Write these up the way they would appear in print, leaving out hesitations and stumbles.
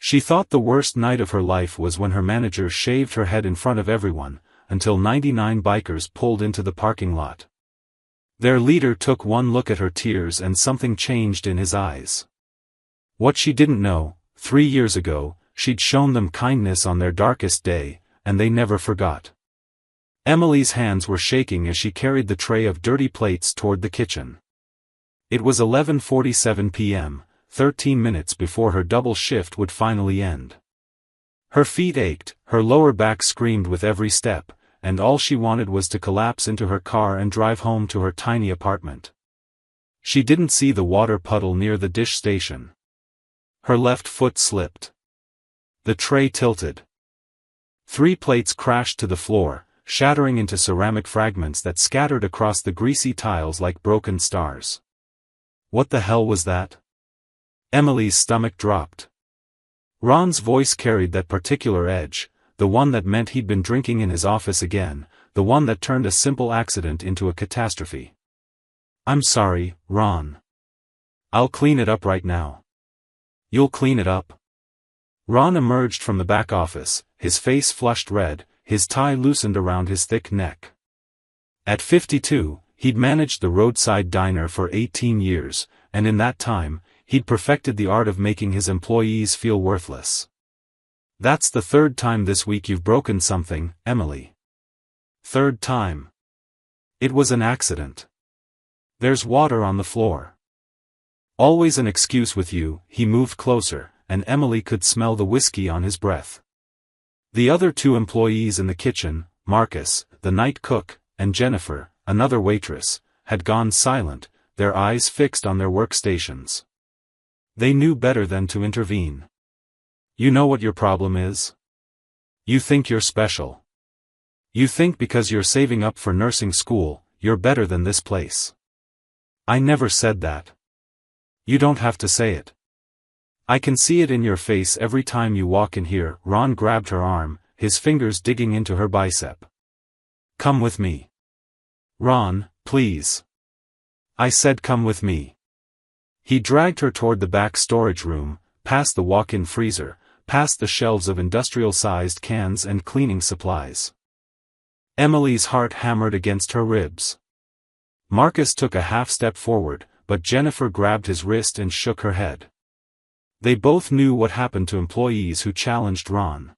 She thought the worst night of her life was when her manager shaved her head in front of everyone, until 99 bikers pulled into the parking lot. Their leader took one look at her tears and something changed in his eyes. What she didn't know, 3 years ago, she'd shown them kindness on their darkest day, and they never forgot. Emily's hands were shaking as she carried the tray of dirty plates toward the kitchen. It was 11:47 p.m., 13 minutes before her double shift would finally end. Her feet ached, her lower back screamed with every step, and all she wanted was to collapse into her car and drive home to her tiny apartment. She didn't see the water puddle near the dish station. Her left foot slipped. The tray tilted. 3 plates crashed to the floor, shattering into ceramic fragments that scattered across the greasy tiles like broken stars. What the hell was that? Emily's stomach dropped. Ron's voice carried that particular edge, the one that meant he'd been drinking in his office again, the one that turned a simple accident into a catastrophe. "I'm sorry, Ron. I'll clean it up right now." "You'll clean it up?" Ron emerged from the back office, his face flushed red, his tie loosened around his thick neck. At 52, he'd managed the roadside diner for 18 years, and in that time, he'd perfected the art of making his employees feel worthless. "That's the 3rd time this week you've broken something, Emily." "3rd time. It was an accident. There's water on the floor." "Always an excuse with you." He moved closer, and Emily could smell the whiskey on his breath. The other 2 employees in the kitchen, Marcus, the night cook, and Jennifer, another waitress, had gone silent, their eyes fixed on their workstations. They knew better than to intervene. "You know what your problem is? You think you're special. You think because you're saving up for nursing school, you're better than this place." "I never said that." "You don't have to say it. I can see it in your face every time you walk in here." Ron grabbed her arm, his fingers digging into her bicep. "Come with me." "Ron, please." "I said come with me." He dragged her toward the back storage room, past the walk-in freezer, past the shelves of industrial-sized cans and cleaning supplies. Emily's heart hammered against her ribs. Marcus took a half-step forward, but Jennifer grabbed his wrist and shook her head. They both knew what happened to employees who challenged Ron.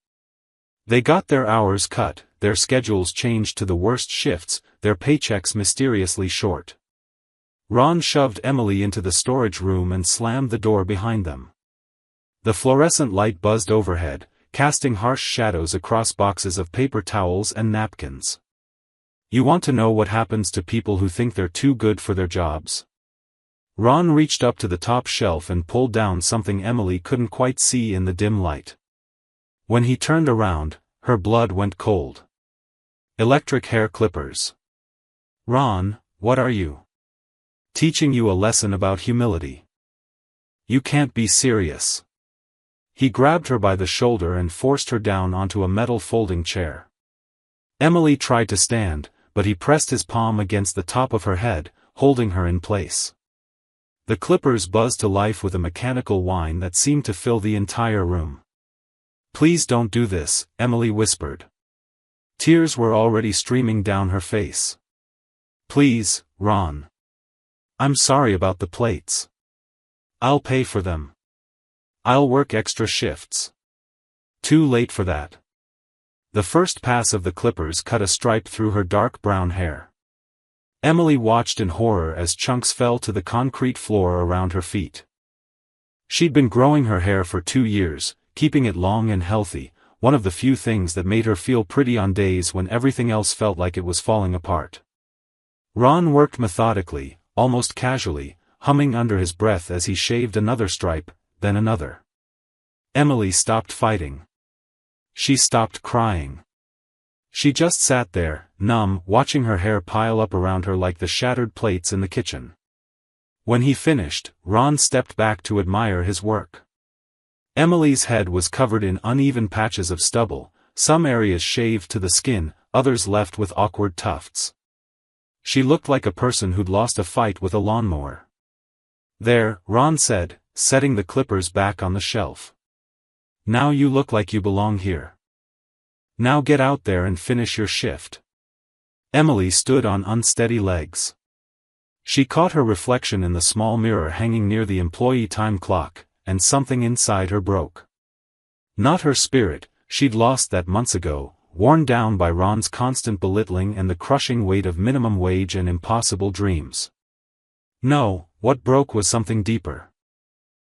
They got their hours cut, their schedules changed to the worst shifts, their paychecks mysteriously short. Ron shoved Emily into the storage room and slammed the door behind them. The fluorescent light buzzed overhead, casting harsh shadows across boxes of paper towels and napkins. "You want to know what happens to people who think they're too good for their jobs?" Ron reached up to the top shelf and pulled down something Emily couldn't quite see in the dim light. When he turned around, her blood went cold. Electric hair clippers. "Ron, what are you? Teaching you a lesson about humility. You can't be serious." He grabbed her by the shoulder and forced her down onto a metal folding chair. Emily tried to stand, but he pressed his palm against the top of her head, holding her in place. The clippers buzzed to life with a mechanical whine that seemed to fill the entire room. "Please don't do this," Emily whispered. Tears were already streaming down her face. "Please, Ron. I'm sorry about the plates. I'll pay for them. I'll work extra shifts." Too late for that. The first pass of the clippers cut a stripe through her dark brown hair. Emily watched in horror as chunks fell to the concrete floor around her feet. She'd been growing her hair for 2 years, keeping it long and healthy, one of the few things that made her feel pretty on days when everything else felt like it was falling apart. Ron worked methodically, almost casually, humming under his breath as he shaved another stripe, then another. Emily stopped fighting. She stopped crying. She just sat there, numb, watching her hair pile up around her like the shattered plates in the kitchen. When he finished, Ron stepped back to admire his work. Emily's head was covered in uneven patches of stubble, some areas shaved to the skin, others left with awkward tufts. She looked like a person who'd lost a fight with a lawnmower. "There," Ron said, setting the clippers back on the shelf. Now you look like you belong here. Now get out there and finish your shift. Emily stood on unsteady legs. She caught her reflection in the small mirror hanging near the employee time clock, and something inside her broke. Not her spirit, she'd lost that months ago, worn down by Ron's constant belittling and the crushing weight of minimum wage and impossible dreams. No, what broke was something deeper.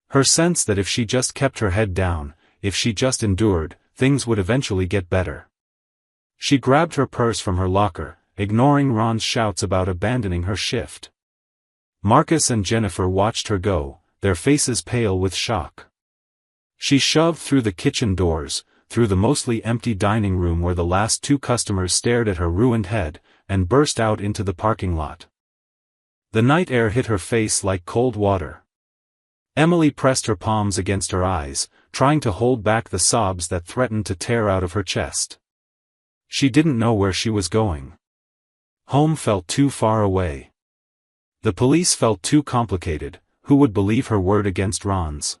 Her sense that if she just kept her head down, if she just endured, things would eventually get better. She grabbed her purse from her locker, ignoring Ron's shouts about abandoning her shift. Marcus and Jennifer watched her go, their faces pale with shock. She shoved through the kitchen doors, through the mostly empty dining room where the last two customers stared at her ruined head, and burst out into the parking lot. The night air hit her face like cold water. Emily pressed her palms against her eyes, trying to hold back the sobs that threatened to tear out of her chest. She didn't know where she was going. Home felt too far away. The police felt too complicated. Who would believe her word against Ron's?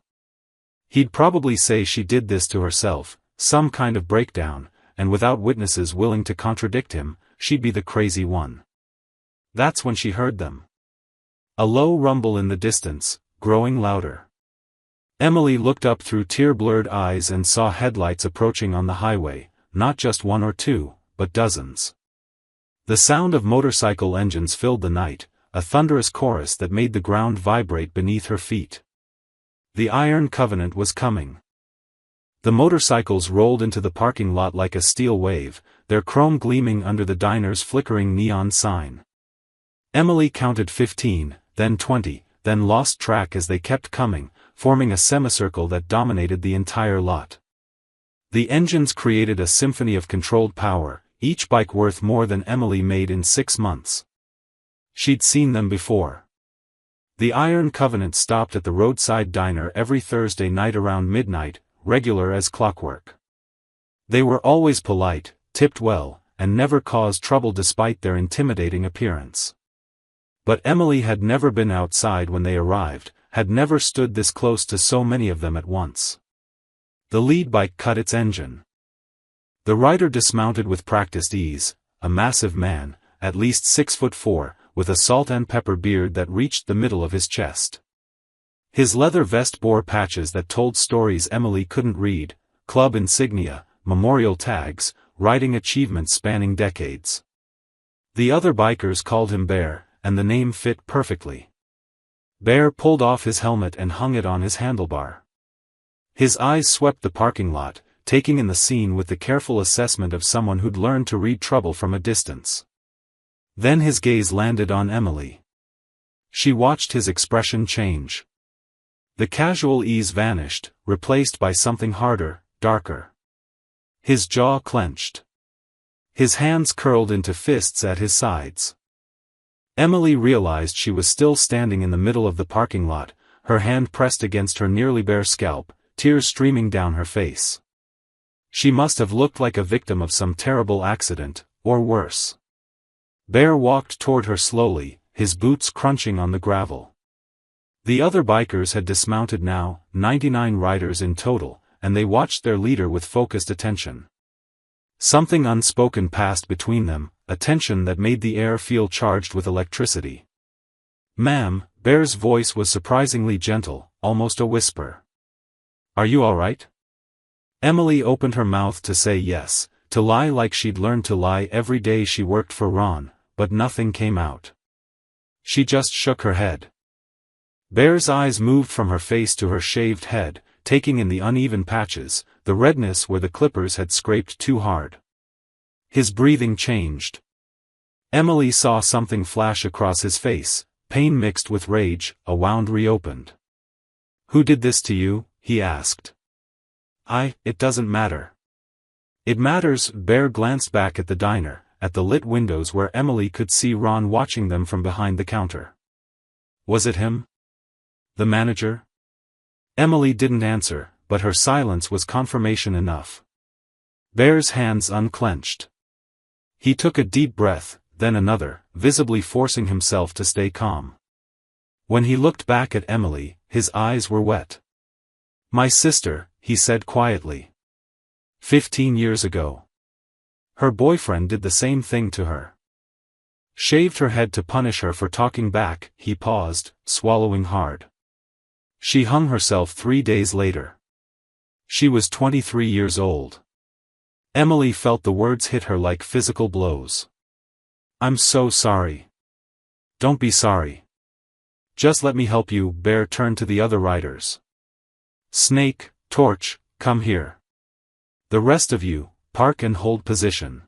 He'd probably say she did this to herself, some kind of breakdown, and without witnesses willing to contradict him, she'd be the crazy one. That's when she heard them. A low rumble in the distance, growing louder. Emily looked up through tear-blurred eyes and saw headlights approaching on the highway, not just one or two, but dozens. The sound of motorcycle engines filled the night, a thunderous chorus that made the ground vibrate beneath her feet. The Iron Covenant was coming. The motorcycles rolled into the parking lot like a steel wave, their chrome gleaming under the diner's flickering neon sign. Emily counted 15, then 20, then lost track as they kept coming, forming a semicircle that dominated the entire lot. The engines created a symphony of controlled power, each bike worth more than Emily made in 6 months. She'd seen them before. The Iron Covenant stopped at the roadside diner every Thursday night around midnight, regular as clockwork. They were always polite, tipped well, and never caused trouble despite their intimidating appearance. But Emily had never been outside when they arrived, had never stood this close to so many of them at once. The lead bike cut its engine. The rider dismounted with practiced ease, a massive man, at least 6'4", with a salt and pepper beard that reached the middle of his chest. His leather vest bore patches that told stories Emily couldn't read, club insignia, memorial tags, riding achievements spanning decades. The other bikers called him Bear, and the name fit perfectly. Bear pulled off his helmet and hung it on his handlebar. His eyes swept the parking lot, taking in the scene with the careful assessment of someone who'd learned to read trouble from a distance. Then his gaze landed on Emily. She watched his expression change. The casual ease vanished, replaced by something harder, darker. His jaw clenched. His hands curled into fists at his sides. Emily realized she was still standing in the middle of the parking lot, her hand pressed against her nearly bare scalp, tears streaming down her face. She must have looked like a victim of some terrible accident, or worse. Bear walked toward her slowly, his boots crunching on the gravel. The other bikers had dismounted now, 99 riders in total, and they watched their leader with focused attention. Something unspoken passed between them, a tension that made the air feel charged with electricity. "Ma'am," Bear's voice was surprisingly gentle, almost a whisper. "Are you all right?" Emily opened her mouth to say yes, to lie like she'd learned to lie every day she worked for Ron, but nothing came out. She just shook her head. Bear's eyes moved from her face to her shaved head, taking in the uneven patches, the redness where the clippers had scraped too hard. His breathing changed. Emily saw something flash across his face, pain mixed with rage, a wound reopened. "Who did this to you?" he asked. It doesn't matter." "It matters." Bear glanced back at the diner, at the lit windows where Emily could see Ron watching them from behind the counter. "Was it him? The manager?" Emily didn't answer, but her silence was confirmation enough. Bear's hands unclenched. He took a deep breath, then another, visibly forcing himself to stay calm. When he looked back at Emily, his eyes were wet. "My sister," he said quietly. 15 years ago. Her boyfriend did the same thing to her. Shaved her head to punish her for talking back, he paused, swallowing hard. She hung herself 3 days later. She was 23 years old. Emily felt the words hit her like physical blows. I'm so sorry. Don't be sorry. Just let me help you. Bear turned to the other riders. Snake, Torch, come here. The rest of you, park and hold position.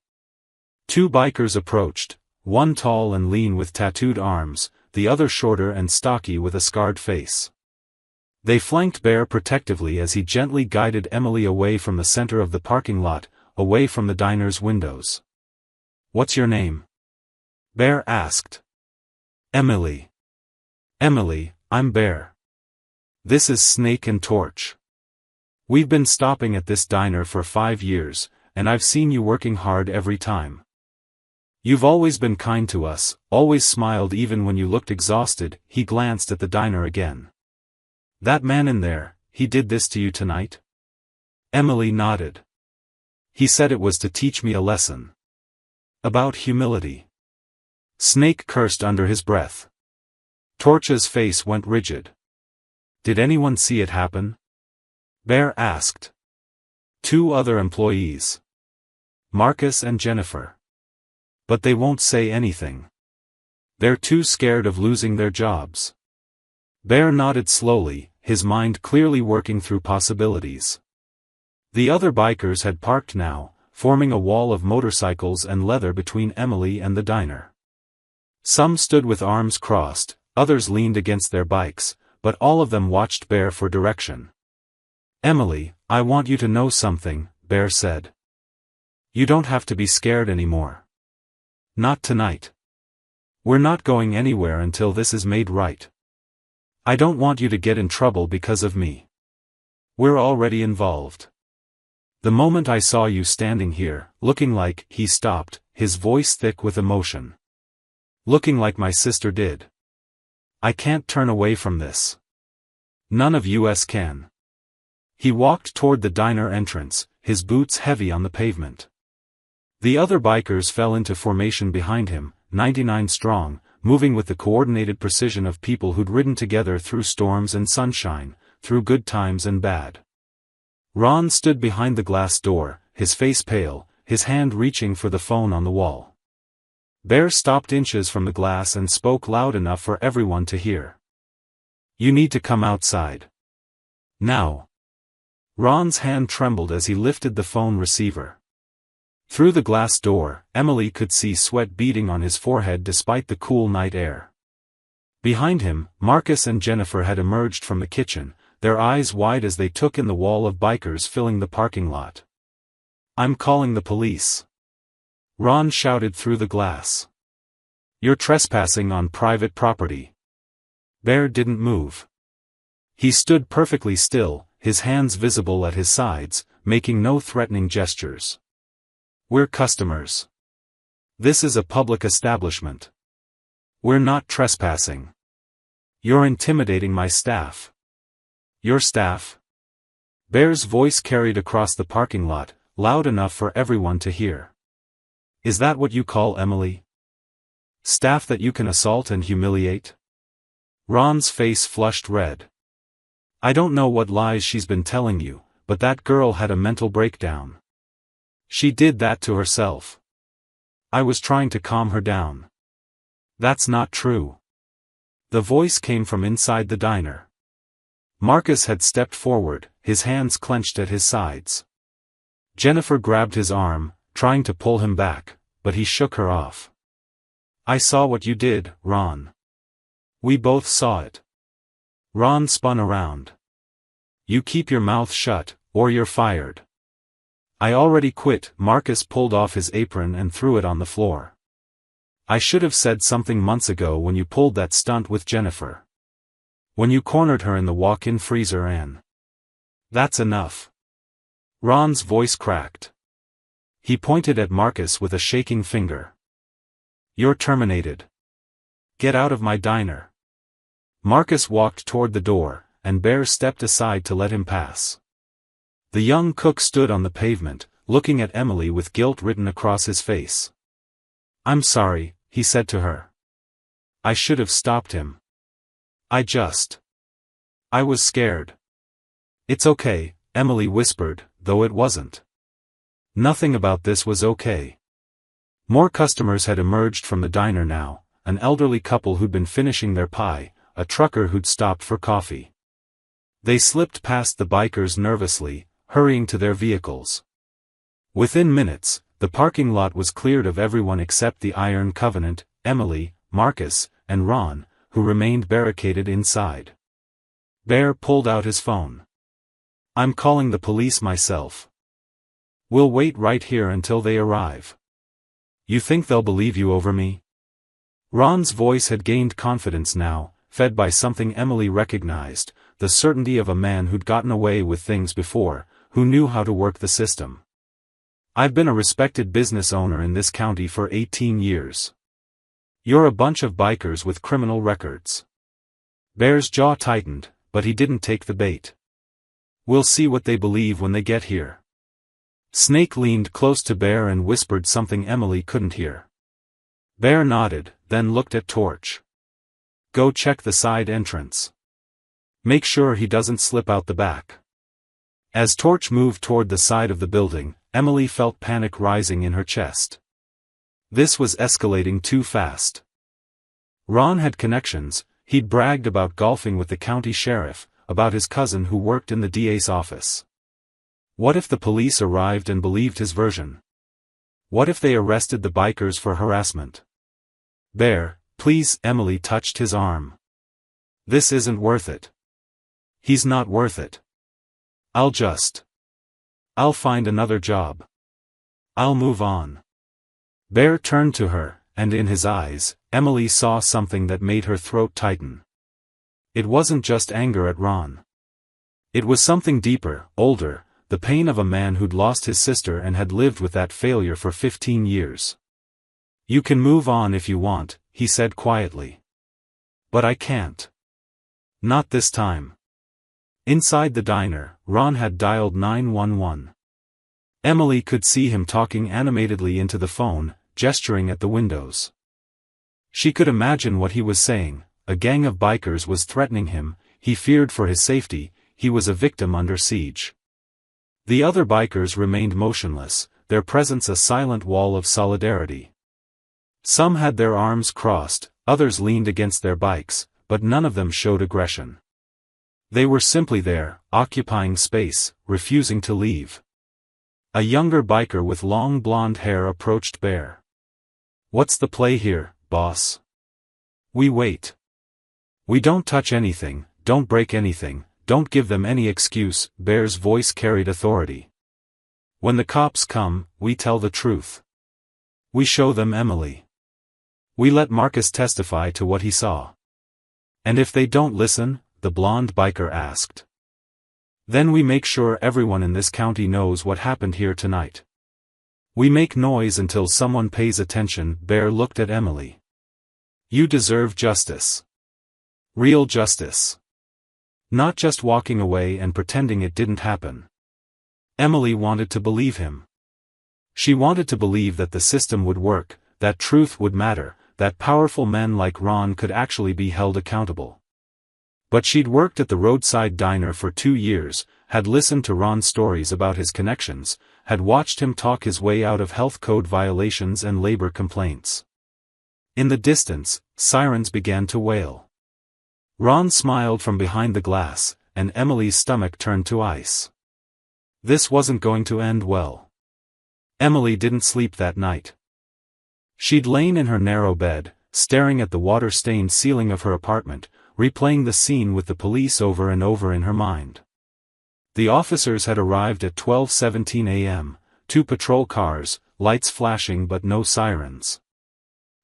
2 bikers approached, one tall and lean with tattooed arms, the other shorter and stocky with a scarred face. They flanked Bear protectively as he gently guided Emily away from the center of the parking lot, away from the diner's windows. What's your name? Bear asked. Emily. Emily, I'm Bear. This is Snake and Torch. We've been stopping at this diner for 5 years, and I've seen you working hard every time. You've always been kind to us, always smiled even when you looked exhausted. He glanced at the diner again. That man in there, he did this to you tonight? Emily nodded. He said it was to teach me a lesson. About humility. Snake cursed under his breath. Torch's face went rigid. Did anyone see it happen? Bear asked. 2 other employees. Marcus and Jennifer. But they won't say anything. They're too scared of losing their jobs. Bear nodded slowly, his mind clearly working through possibilities. The other bikers had parked now, forming a wall of motorcycles and leather between Emily and the diner. Some stood with arms crossed, others leaned against their bikes, but all of them watched Bear for direction. Emily, I want you to know something, Bear said. You don't have to be scared anymore. Not tonight. We're not going anywhere until this is made right. I don't want you to get in trouble because of me. We're already involved. The moment I saw you standing here, looking like, he stopped, his voice thick with emotion. Looking like my sister did. I can't turn away from this. None of us can. He walked toward the diner entrance, his boots heavy on the pavement. The other bikers fell into formation behind him, 99 strong, moving with the coordinated precision of people who'd ridden together through storms and sunshine, through good times and bad. Ron stood behind the glass door, his face pale, his hand reaching for the phone on the wall. Bear stopped inches from the glass and spoke loud enough for everyone to hear. You need to come outside. Now. Ron's hand trembled as he lifted the phone receiver. Through the glass door, Emily could see sweat beading on his forehead despite the cool night air. Behind him, Marcus and Jennifer had emerged from the kitchen, their eyes wide as they took in the wall of bikers filling the parking lot. I'm calling the police. Ron shouted through the glass. You're trespassing on private property. Bear didn't move. He stood perfectly still, his hands visible at his sides, making no threatening gestures. We're customers. This is a public establishment. We're not trespassing. You're intimidating my staff. Your staff? Bear's voice carried across the parking lot, loud enough for everyone to hear. Is that what you call Emily? Staff that you can assault and humiliate? Ron's face flushed red. I don't know what lies she's been telling you, but that girl had a mental breakdown. She did that to herself. I was trying to calm her down. That's not true. The voice came from inside the diner. Marcus had stepped forward, his hands clenched at his sides. Jennifer grabbed his arm, trying to pull him back, but he shook her off. I saw what you did, Ron. We both saw it. Ron spun around. You keep your mouth shut, or you're fired. I already quit. Marcus pulled off his apron and threw it on the floor. I should have said something months ago when you pulled that stunt with Jennifer. When you cornered her in the walk-in freezer and... That's enough. Ron's voice cracked. He pointed at Marcus with a shaking finger. You're terminated. Get out of my diner. Marcus walked toward the door, and Bear stepped aside to let him pass. The young cook stood on the pavement, looking at Emily with guilt written across his face. "I'm sorry," he said to her. "I should have stopped him. I was scared." "It's okay," Emily whispered, though it wasn't. Nothing about this was okay. More customers had emerged from the diner now, an elderly couple who'd been finishing their pie, a trucker who'd stopped for coffee. They slipped past the bikers nervously, hurrying to their vehicles. Within minutes, the parking lot was cleared of everyone except the Iron Covenant, Emily, Marcus, and Ron, who remained barricaded inside. Bear pulled out his phone. "I'm calling the police myself. We'll wait right here until they arrive." "You think they'll believe you over me?" Ron's voice had gained confidence now, fed by something Emily recognized, the certainty of a man who'd gotten away with things before, who knew how to work the system. "I've been a respected business owner in this county for 18 years. You're a bunch of bikers with criminal records." Bear's jaw tightened, but he didn't take the bait. "We'll see what they believe when they get here." Snake leaned close to Bear and whispered something Emily couldn't hear. Bear nodded, then looked at Torch. "Go check the side entrance. Make sure he doesn't slip out the back." As Torch moved toward the side of the building, Emily felt panic rising in her chest. This was escalating too fast. Ron had connections. He'd bragged about golfing with the county sheriff, about his cousin who worked in the DA's office. What if the police arrived and believed his version? What if they arrested the bikers for harassment? "Bear, please," Emily touched his arm. "This isn't worth it. He's not worth it. I'll find another job. I'll move on." Bear turned to her, and in his eyes, Emily saw something that made her throat tighten. It wasn't just anger at Ron. It was something deeper, older, the pain of a man who'd lost his sister and had lived with that failure for 15 years. "You can move on if you want," he said quietly. "But I can't. Not this time." Inside the diner, Ron had dialed 911. Emily could see him talking animatedly into the phone, gesturing at the windows. She could imagine what he was saying. A gang of bikers was threatening him, he feared for his safety, he was a victim under siege. The other bikers remained motionless, their presence a silent wall of solidarity. Some had their arms crossed, others leaned against their bikes, but none of them showed aggression. They were simply there, occupying space, refusing to leave. A younger biker with long blonde hair approached Bear. "What's the play here, boss?" "We wait. We don't touch anything, don't break anything, don't give them any excuse," Bear's voice carried authority. "When the cops come, we tell the truth. We show them Emily. We let Marcus testify to what he saw." "And if they don't listen?" the blonde biker asked. "Then we make sure everyone in this county knows what happened here tonight. We make noise until someone pays attention." Bear looked at Emily. "You deserve justice. Real justice. Not just walking away and pretending it didn't happen." Emily wanted to believe him. She wanted to believe that the system would work, that truth would matter, that powerful men like Ron could actually be held accountable. But she'd worked at the roadside diner for 2 years, had listened to Ron's stories about his connections, had watched him talk his way out of health code violations and labor complaints. In the distance, sirens began to wail. Ron smiled from behind the glass, and Emily's stomach turned to ice. This wasn't going to end well. Emily didn't sleep that night. She'd lain in her narrow bed, staring at the water-stained ceiling of her apartment, replaying the scene with the police over and over in her mind. The officers had arrived at 12:17 a.m., 2 patrol cars, lights flashing but no sirens.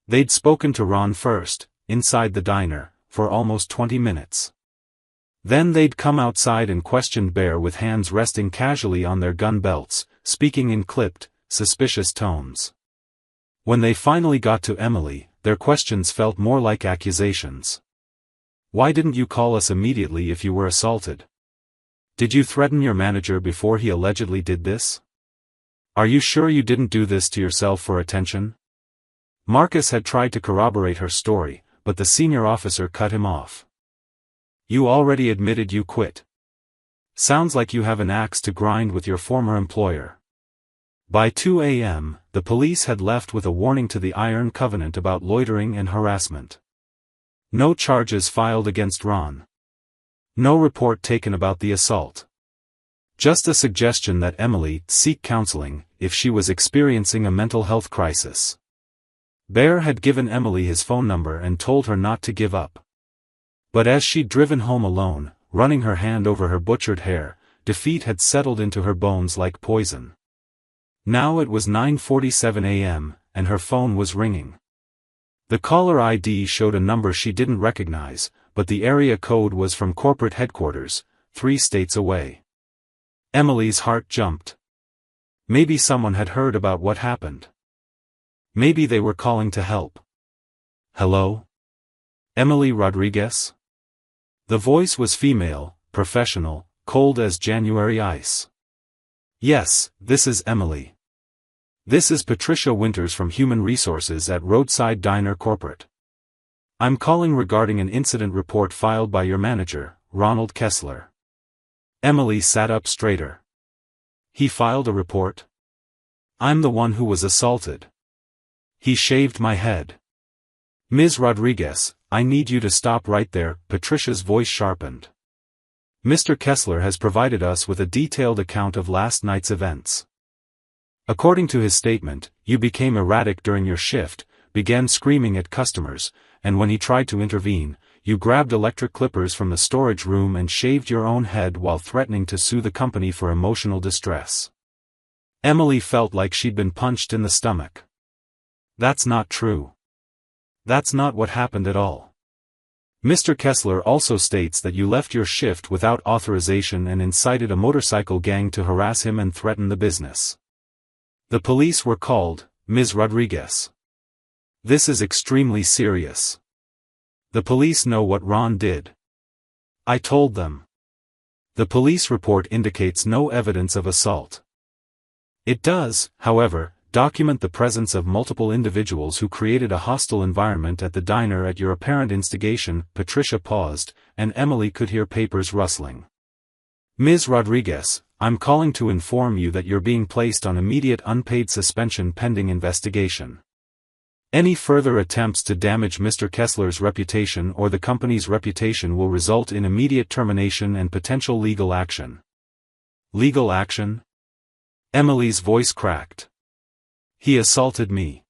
They'd spoken to Ron first, inside the diner, for almost 20 minutes. Then they'd come outside and questioned Bear with hands resting casually on their gun belts, speaking in clipped, suspicious tones. When they finally got to Emily, their questions felt more like accusations. "Why didn't you call us immediately if you were assaulted? Did you threaten your manager before he allegedly did this? Are you sure you didn't do this to yourself for attention? Marcus had tried to corroborate her story, but the senior officer cut him off. You already admitted you quit. Sounds like you have an axe to grind with your former employer. By 2 a.m., the police had left with a warning to the Iron Covenant about loitering and harassment. No charges filed against Ron. No report taken about the assault. Just a suggestion that Emily seek counseling if she was experiencing a mental health crisis. Bear had given Emily his phone number and told her not to give up. But as she'd driven home alone, running her hand over her butchered hair, defeat had settled into her bones like poison. Now it was 9:47 a.m., and her phone was ringing. The caller ID showed a number she didn't recognize, but the area code was from corporate headquarters, 3 states away. Emily's heart jumped. Maybe someone had heard about what happened. Maybe they were calling to help. Hello? Emily Rodriguez? The voice was female, professional, cold as January ice. Yes, this is Emily. This is Patricia Winters from Human Resources at Roadside Diner Corporate. I'm calling regarding an incident report filed by your manager, Ronald Kessler. Emily sat up straighter. He filed a report? I'm the one who was assaulted. He shaved my head. Ms. Rodriguez, I need you to stop right there, Patricia's voice sharpened. Mr. Kessler has provided us with a detailed account of last night's events. According to his statement, you became erratic during your shift, began screaming at customers, and when he tried to intervene, you grabbed electric clippers from the storage room and shaved your own head while threatening to sue the company for emotional distress. Emily felt like she'd been punched in the stomach. That's not true. That's not what happened at all. Mr. Kessler also states that you left your shift without authorization and incited a motorcycle gang to harass him and threaten the business. The police were called, Ms. Rodriguez. This is extremely serious. The police know what Ron did. I told them. The police report indicates no evidence of assault. It does, however, document the presence of multiple individuals who created a hostile environment at the diner at your apparent instigation. Patricia paused, and Emily could hear papers rustling. Ms. Rodriguez, I'm calling to inform you that you're being placed on immediate unpaid suspension pending investigation. Any further attempts to damage Mr. Kessler's reputation or the company's reputation will result in immediate termination and potential legal action. Legal action? Emily's voice cracked. He assaulted me.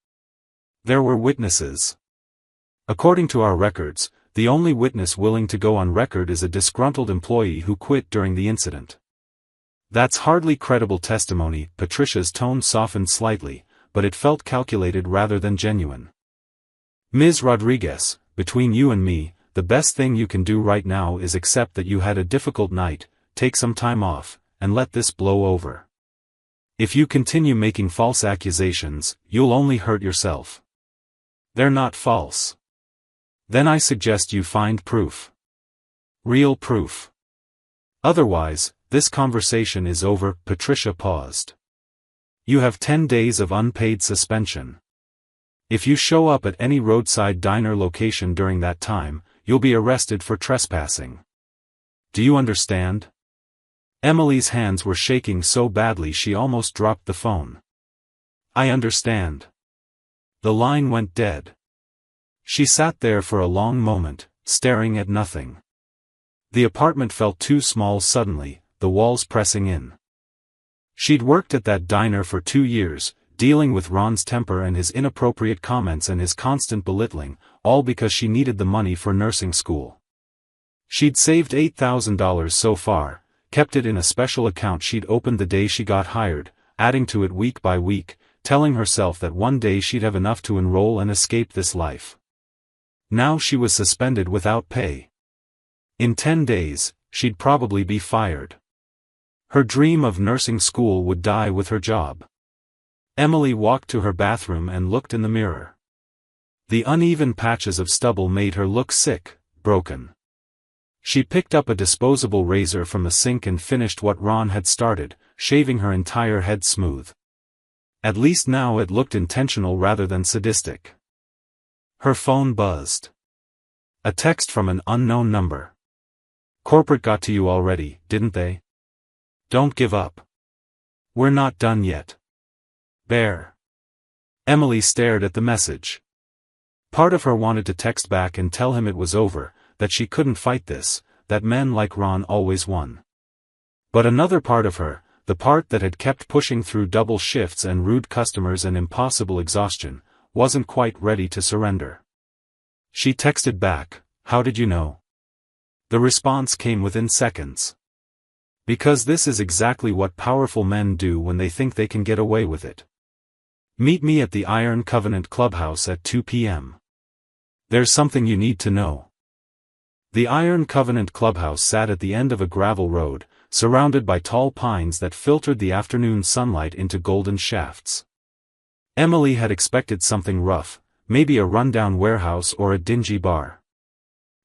There were witnesses. According to our records, the only witness willing to go on record is a disgruntled employee who quit during the incident. That's hardly credible testimony. Patricia's tone softened slightly, but it felt calculated rather than genuine. Ms. Rodriguez, between you and me, the best thing you can do right now is accept that you had a difficult night, take some time off, and let this blow over. If you continue making false accusations, you'll only hurt yourself. They're not false. Then I suggest you find proof. Real proof. Otherwise, this conversation is over. Patricia paused. You have 10 days of unpaid suspension. If you show up at any roadside diner location during that time, you'll be arrested for trespassing. Do you understand? Emily's hands were shaking so badly she almost dropped the phone. I understand. The line went dead. She sat there for a long moment, staring at nothing. The apartment felt too small suddenly, the walls pressing in. She'd worked at that diner for 2 years, dealing with Ron's temper and his inappropriate comments and his constant belittling, all because she needed the money for nursing school. She'd saved $8,000 so far, kept it in a special account she'd opened the day she got hired, adding to it week by week, telling herself that one day she'd have enough to enroll and escape this life. Now she was suspended without pay. In 10 days, she'd probably be fired. Her dream of nursing school would die with her job. Emily walked to her bathroom and looked in the mirror. The uneven patches of stubble made her look sick, broken. She picked up a disposable razor from the sink and finished what Ron had started, shaving her entire head smooth. At least now it looked intentional rather than sadistic. Her phone buzzed. A text from an unknown number. "Corporate got to you already, didn't they? Don't give up. We're not done yet. Bear." Emily stared at the message. Part of her wanted to text back and tell him it was over, that she couldn't fight this, that men like Ron always won. But another part of her, the part that had kept pushing through double shifts and rude customers and impossible exhaustion, wasn't quite ready to surrender. She texted back, "How did you know?" The response came within seconds. "Because this is exactly what powerful men do when they think they can get away with it. Meet me at the Iron Covenant Clubhouse at 2 p.m. There's something you need to know." The Iron Covenant Clubhouse sat at the end of a gravel road, surrounded by tall pines that filtered the afternoon sunlight into golden shafts. Emily had expected something rough, maybe a rundown warehouse or a dingy bar.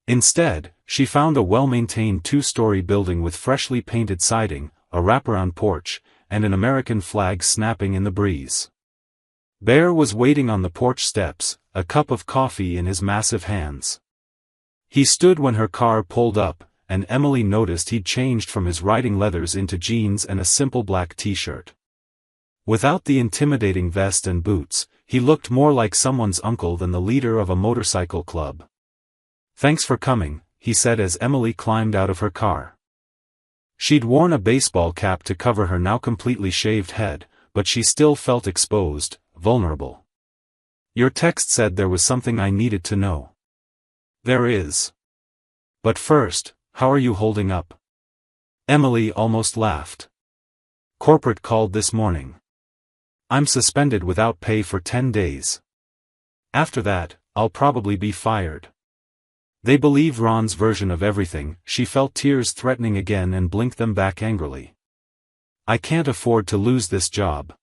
Instead, she found a well-maintained two-story building with freshly painted siding, a wraparound porch, and an American flag snapping in the breeze. Bear was waiting on the porch steps, a cup of coffee in his massive hands. He stood when her car pulled up, and Emily noticed he'd changed from his riding leathers into jeans and a simple black t-shirt. Without the intimidating vest and boots, he looked more like someone's uncle than the leader of a motorcycle club. "Thanks for coming," he said as Emily climbed out of her car. She'd worn a baseball cap to cover her now completely shaved head, but she still felt exposed, vulnerable. "Your text said there was something I needed to know." "There is. But first, how are you holding up?" Emily almost laughed. "Corporate called this morning. I'm suspended without pay for 10 days. After that, I'll probably be fired. They believe Ron's version of everything." She felt tears threatening again and blinked them back angrily. "I can't afford to lose this job.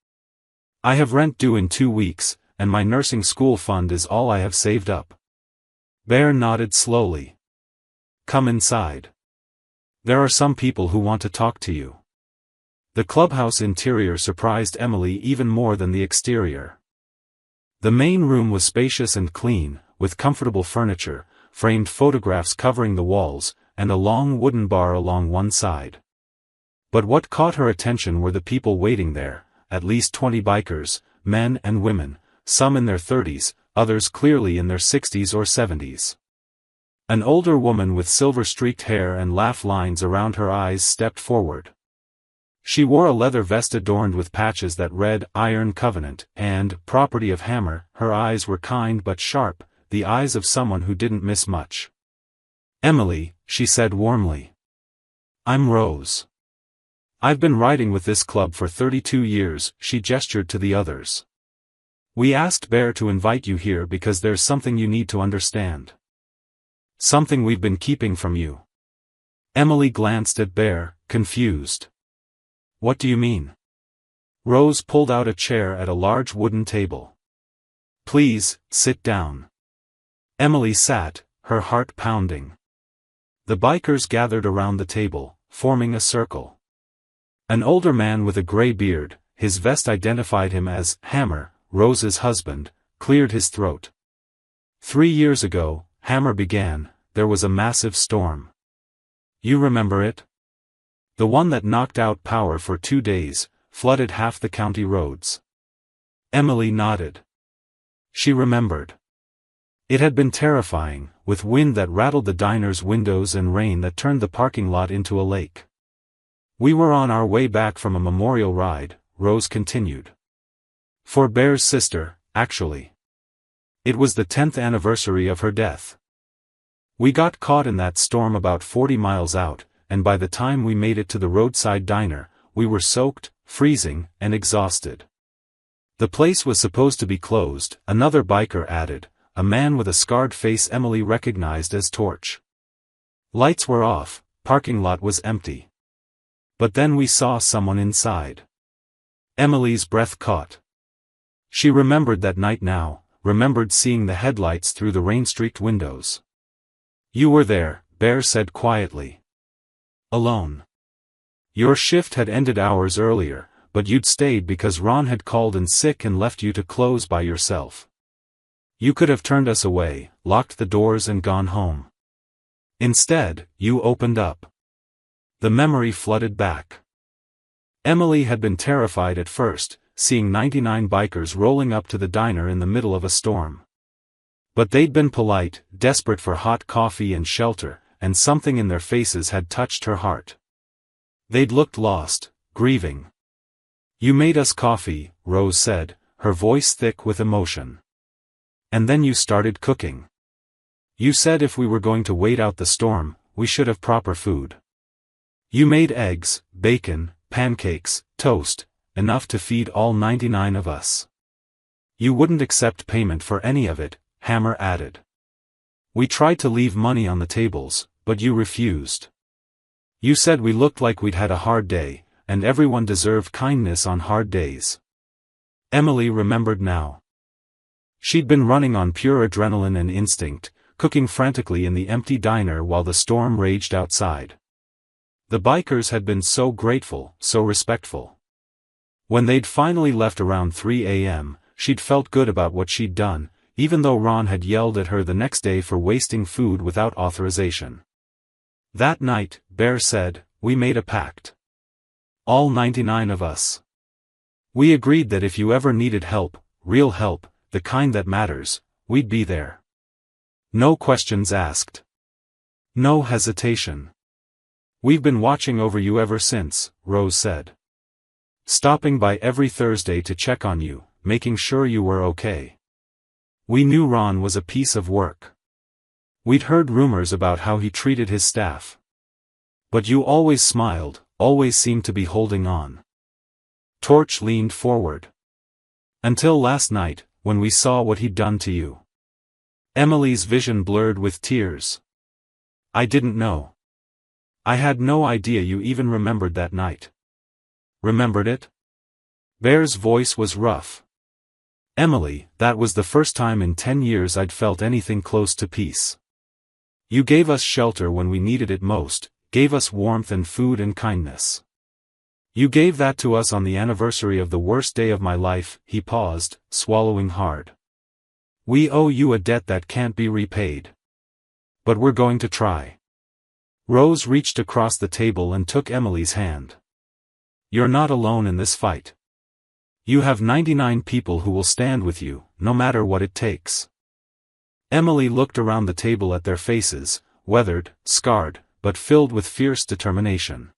I have rent due in 2 weeks, and my nursing school fund is all I have saved up." Bear nodded slowly. "Come inside. There are some people who want to talk to you." The clubhouse interior surprised Emily even more than the exterior. The main room was spacious and clean, with comfortable furniture, framed photographs covering the walls, and a long wooden bar along one side. But what caught her attention were the people waiting there, at least 20 bikers, men and women, some in their 30s, others clearly in their 60s or 70s. An older woman with silver-streaked hair and laugh lines around her eyes stepped forward. She wore a leather vest adorned with patches that read "Iron Covenant" and "Property of Hammer." Her eyes were kind but sharp, the eyes of someone who didn't miss much. "Emily," she said warmly. "I'm Rose. I've been riding with this club for 32 years, she gestured to the others. "We asked Bear to invite you here because there's something you need to understand. Something we've been keeping from you." Emily glanced at Bear, confused. "What do you mean?" Rose pulled out a chair at a large wooden table. "Please, sit down." Emily sat, her heart pounding. The bikers gathered around the table, forming a circle. An older man with a gray beard, his vest identified him as Hammer, Rose's husband, cleared his throat. 3 years ago, Hammer began, there was a massive storm. You remember it? The one that knocked out power for 2 days, flooded half the county roads. Emily nodded. She remembered. It had been terrifying, with wind that rattled the diner's windows and rain that turned the parking lot into a lake. We were on our way back from a memorial ride, Rose continued. For Bear's sister, actually. It was the 10th anniversary of her death. We got caught in that storm about 40 miles out, and by the time we made it to the roadside diner, we were soaked, freezing, and exhausted. The place was supposed to be closed, another biker added, a man with a scarred face Emily recognized as Torch. Lights were off, parking lot was empty. But then we saw someone inside. Emily's breath caught. She remembered that night now, remembered seeing the headlights through the rain-streaked windows. You were there, Bear said quietly. Alone. Your shift had ended hours earlier, but you'd stayed because Ron had called in sick and left you to close by yourself. You could have turned us away, locked the doors and gone home. Instead, you opened up. The memory flooded back. Emily had been terrified at first, seeing 99 bikers rolling up to the diner in the middle of a storm. But they'd been polite, desperate for hot coffee and shelter, and something in their faces had touched her heart. They'd looked lost, grieving. You made us coffee, Rose said, her voice thick with emotion. And then you started cooking. You said if we were going to wait out the storm, we should have proper food. You made eggs, bacon, pancakes, toast, enough to feed all 99 of us. You wouldn't accept payment for any of it, Hammer added. We tried to leave money on the tables, but you refused. You said we looked like we'd had a hard day, and everyone deserved kindness on hard days. Emily remembered now. She'd been running on pure adrenaline and instinct, cooking frantically in the empty diner while the storm raged outside. The bikers had been so grateful, so respectful. When they'd finally left around 3 a.m., she'd felt good about what she'd done, even though Ron had yelled at her the next day for wasting food without authorization. That night, Bear said, we made a pact. All 99 of us. We agreed that if you ever needed help, real help, the kind that matters, we'd be there. No questions asked. No hesitation. We've been watching over you ever since, Rose said. Stopping by every Thursday to check on you, making sure you were okay. We knew Ron was a piece of work. We'd heard rumors about how he treated his staff. But you always smiled, always seemed to be holding on. Torch leaned forward. Until last night, when we saw what he'd done to you. Emily's vision blurred with tears. I didn't know. I had no idea you even remembered that night. Remembered it? Bear's voice was rough. Emily, that was the first time in 10 years I'd felt anything close to peace. You gave us shelter when we needed it most, gave us warmth and food and kindness. You gave that to us on the anniversary of the worst day of my life, he paused, swallowing hard. We owe you a debt that can't be repaid. But we're going to try. Rose reached across the table and took Emily's hand. You're not alone in this fight. You have 99 people who will stand with you, no matter what it takes. Emily looked around the table at their faces, weathered, scarred, but filled with fierce determination.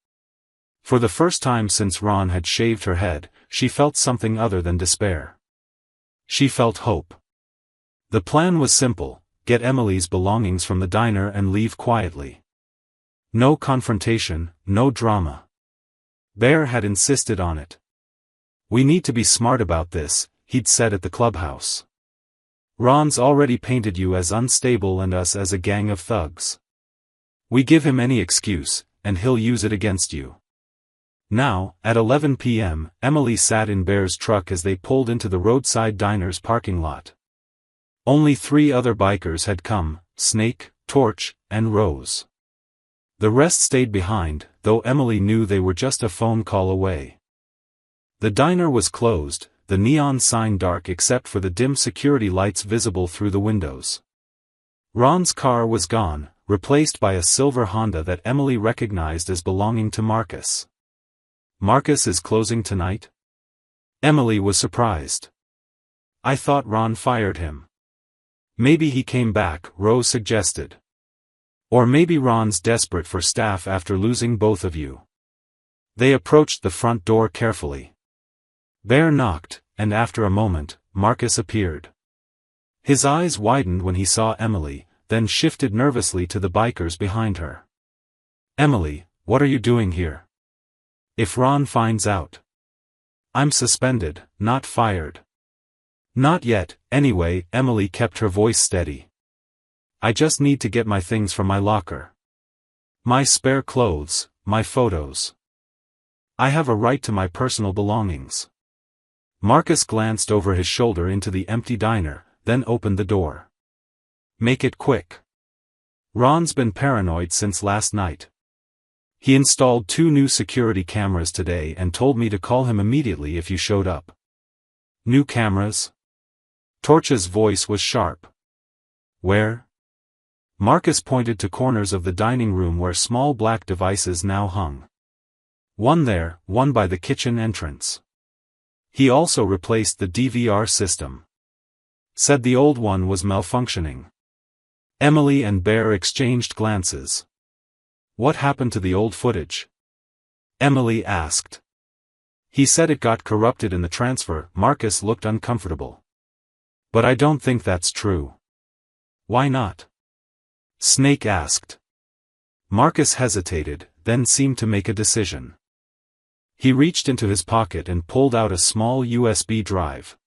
For the first time since Ron had shaved her head, she felt something other than despair. She felt hope. The plan was simple: get Emily's belongings from the diner and leave quietly. No confrontation, no drama. Bear had insisted on it. We need to be smart about this, he'd said at the clubhouse. Ron's already painted you as unstable and us as a gang of thugs. We give him any excuse, and he'll use it against you. Now, at 11 p.m., Emily sat in Bear's truck as they pulled into the roadside diner's parking lot. Only 3 other bikers had come, Snake, Torch, and Rose. The rest stayed behind, though Emily knew they were just a phone call away. The diner was closed, the neon sign dark except for the dim security lights visible through the windows. Ron's car was gone, replaced by a silver Honda that Emily recognized as belonging to Marcus. Marcus is closing tonight? Emily was surprised. I thought Ron fired him. Maybe he came back, Rose suggested. Or maybe Ron's desperate for staff after losing both of you. They approached the front door carefully. Bear knocked, and after a moment, Marcus appeared. His eyes widened when he saw Emily, then shifted nervously to the bikers behind her. Emily, what are you doing here? If Ron finds out. I'm suspended, not fired. Not yet, anyway, Emily kept her voice steady. I just need to get my things from my locker. My spare clothes, my photos. I have a right to my personal belongings. Marcus glanced over his shoulder into the empty diner, then opened the door. Make it quick. Ron's been paranoid since last night. He installed 2 new security cameras today and told me to call him immediately if you showed up. New cameras? Torch's voice was sharp. Where? Marcus pointed to corners of the dining room where small black devices now hung. One there, one by the kitchen entrance. He also replaced the DVR system. Said the old one was malfunctioning. Emily and Bear exchanged glances. What happened to the old footage? Emily asked. He said it got corrupted in the transfer. Marcus looked uncomfortable. But I don't think that's true. Why not? Snake asked. Marcus hesitated, then seemed to make a decision. He reached into his pocket and pulled out a small USB drive.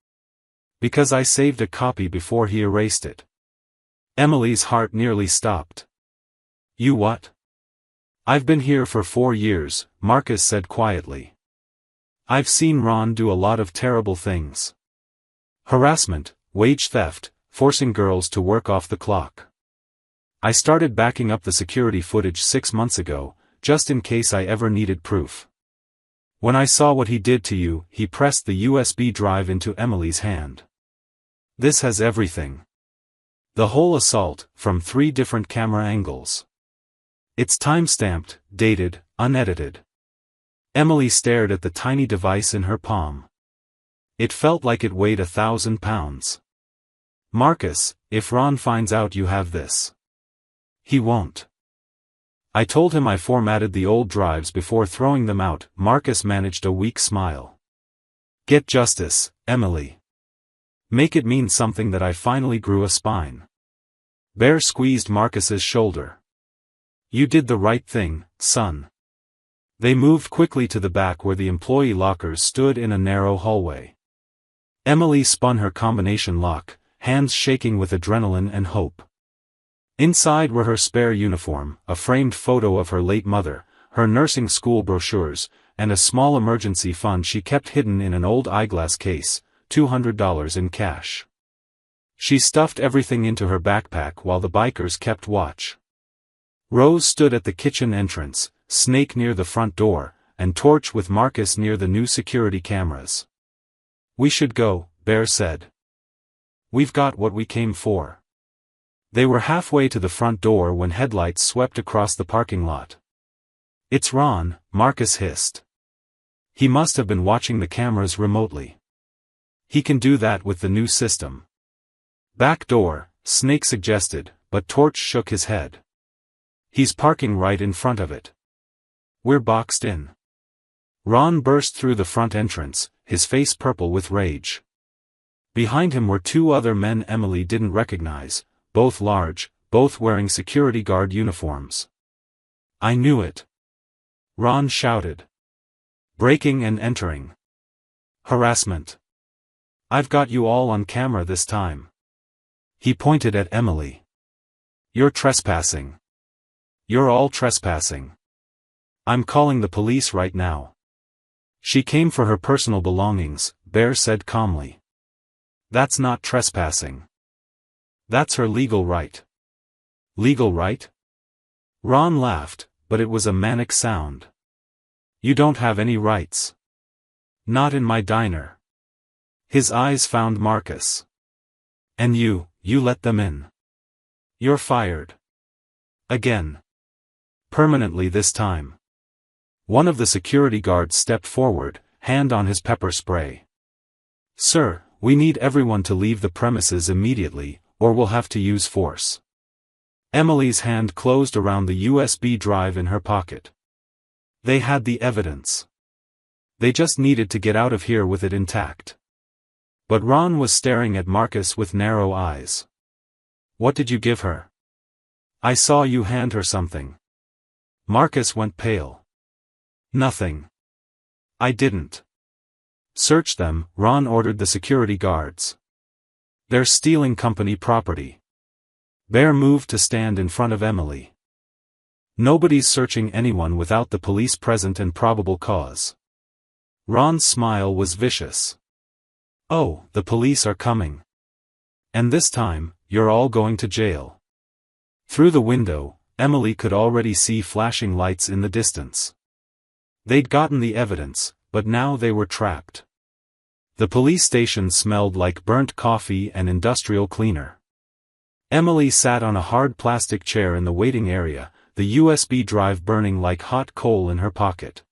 Because I saved a copy before he erased it. Emily's heart nearly stopped. You what? I've been here for 4 years, Marcus said quietly. I've seen Ron do a lot of terrible things. Harassment, wage theft, forcing girls to work off the clock. I started backing up the security footage 6 months ago, just in case I ever needed proof. When I saw what he did to you, he pressed the USB drive into Emily's hand. This has everything. The whole assault, from 3 different camera angles. It's time-stamped, dated, unedited. Emily stared at the tiny device in her palm. It felt like it weighed 1,000 pounds. Marcus, if Ron finds out you have this. He won't. I told him I formatted the old drives before throwing them out. Marcus managed a weak smile. Get justice, Emily. Make it mean something that I finally grew a spine. Bear squeezed Marcus's shoulder. You did the right thing, son. They moved quickly to the back where the employee lockers stood in a narrow hallway. Emily spun her combination lock, hands shaking with adrenaline and hope. Inside were her spare uniform, a framed photo of her late mother, her nursing school brochures, and a small emergency fund she kept hidden in an old eyeglass case, $200 in cash. She stuffed everything into her backpack while the bikers kept watch. Rose stood at the kitchen entrance, Snake near the front door, and Torch with Marcus near the new security cameras. We should go, Bear said. We've got what we came for. They were halfway to the front door when headlights swept across the parking lot. It's Ron, Marcus hissed. He must have been watching the cameras remotely. He can do that with the new system. Back door, Snake suggested, but Torch shook his head. He's parking right in front of it. We're boxed in. Ron burst through the front entrance, his face purple with rage. Behind him were 2 other men Emily didn't recognize, both large, both wearing security guard uniforms. I knew it. Ron shouted. Breaking and entering. Harassment. I've got you all on camera this time. He pointed at Emily. You're trespassing. You're all trespassing. I'm calling the police right now. She came for her personal belongings, Bear said calmly. That's not trespassing. That's her legal right. Legal right? Ron laughed, but it was a manic sound. You don't have any rights. Not in my diner. His eyes found Marcus. And you let them in. You're fired. Again. Permanently this time. One of the security guards stepped forward, hand on his pepper spray. Sir, we need everyone to leave the premises immediately, or we'll have to use force. Emily's hand closed around the USB drive in her pocket. They had the evidence. They just needed to get out of here with it intact. But Ron was staring at Marcus with narrow eyes. What did you give her? I saw you hand her something. Marcus went pale. Nothing. I didn't. Search them, Ron ordered the security guards. They're stealing company property. Bear moved to stand in front of Emily. Nobody's searching anyone without the police present and probable cause. Ron's smile was vicious. Oh, the police are coming. And this time, you're all going to jail. Through the window, Emily could already see flashing lights in the distance. They'd gotten the evidence, but now they were trapped. The police station smelled like burnt coffee and industrial cleaner. Emily sat on a hard plastic chair in the waiting area, the USB drive burning like hot coal in her pocket.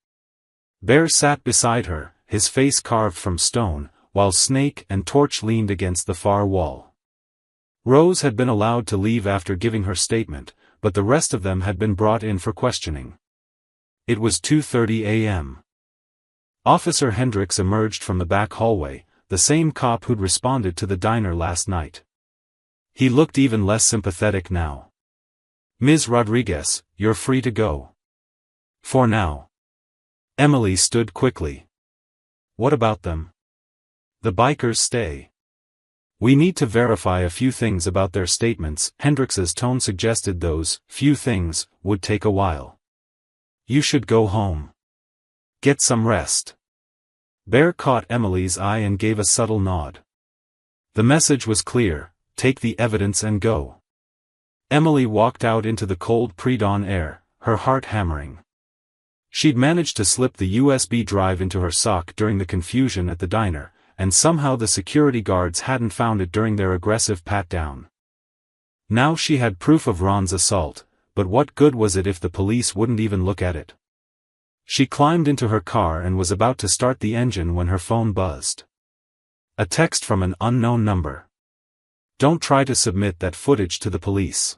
Bear sat beside her, his face carved from stone, while Snake and Torch leaned against the far wall. Rose had been allowed to leave after giving her statement, but the rest of them had been brought in for questioning. It was 2:30 a.m. Officer Hendricks emerged from the back hallway, the same cop who'd responded to the diner last night. He looked even less sympathetic now. "Ms. Rodriguez, you're free to go. For now." Emily stood quickly. "What about them?" "The bikers stay. We need to verify a few things about their statements." Hendricks's tone suggested those few things would take a while. "You should go home. Get some rest." Bear caught Emily's eye and gave a subtle nod. The message was clear: take the evidence and go. Emily walked out into the cold pre-dawn air, her heart hammering. She'd managed to slip the USB drive into her sock during the confusion at the diner, and somehow the security guards hadn't found it during their aggressive pat-down. Now she had proof of Ron's assault, but what good was it if the police wouldn't even look at it? She climbed into her car and was about to start the engine when her phone buzzed. A text from an unknown number. "Don't try to submit that footage to the police.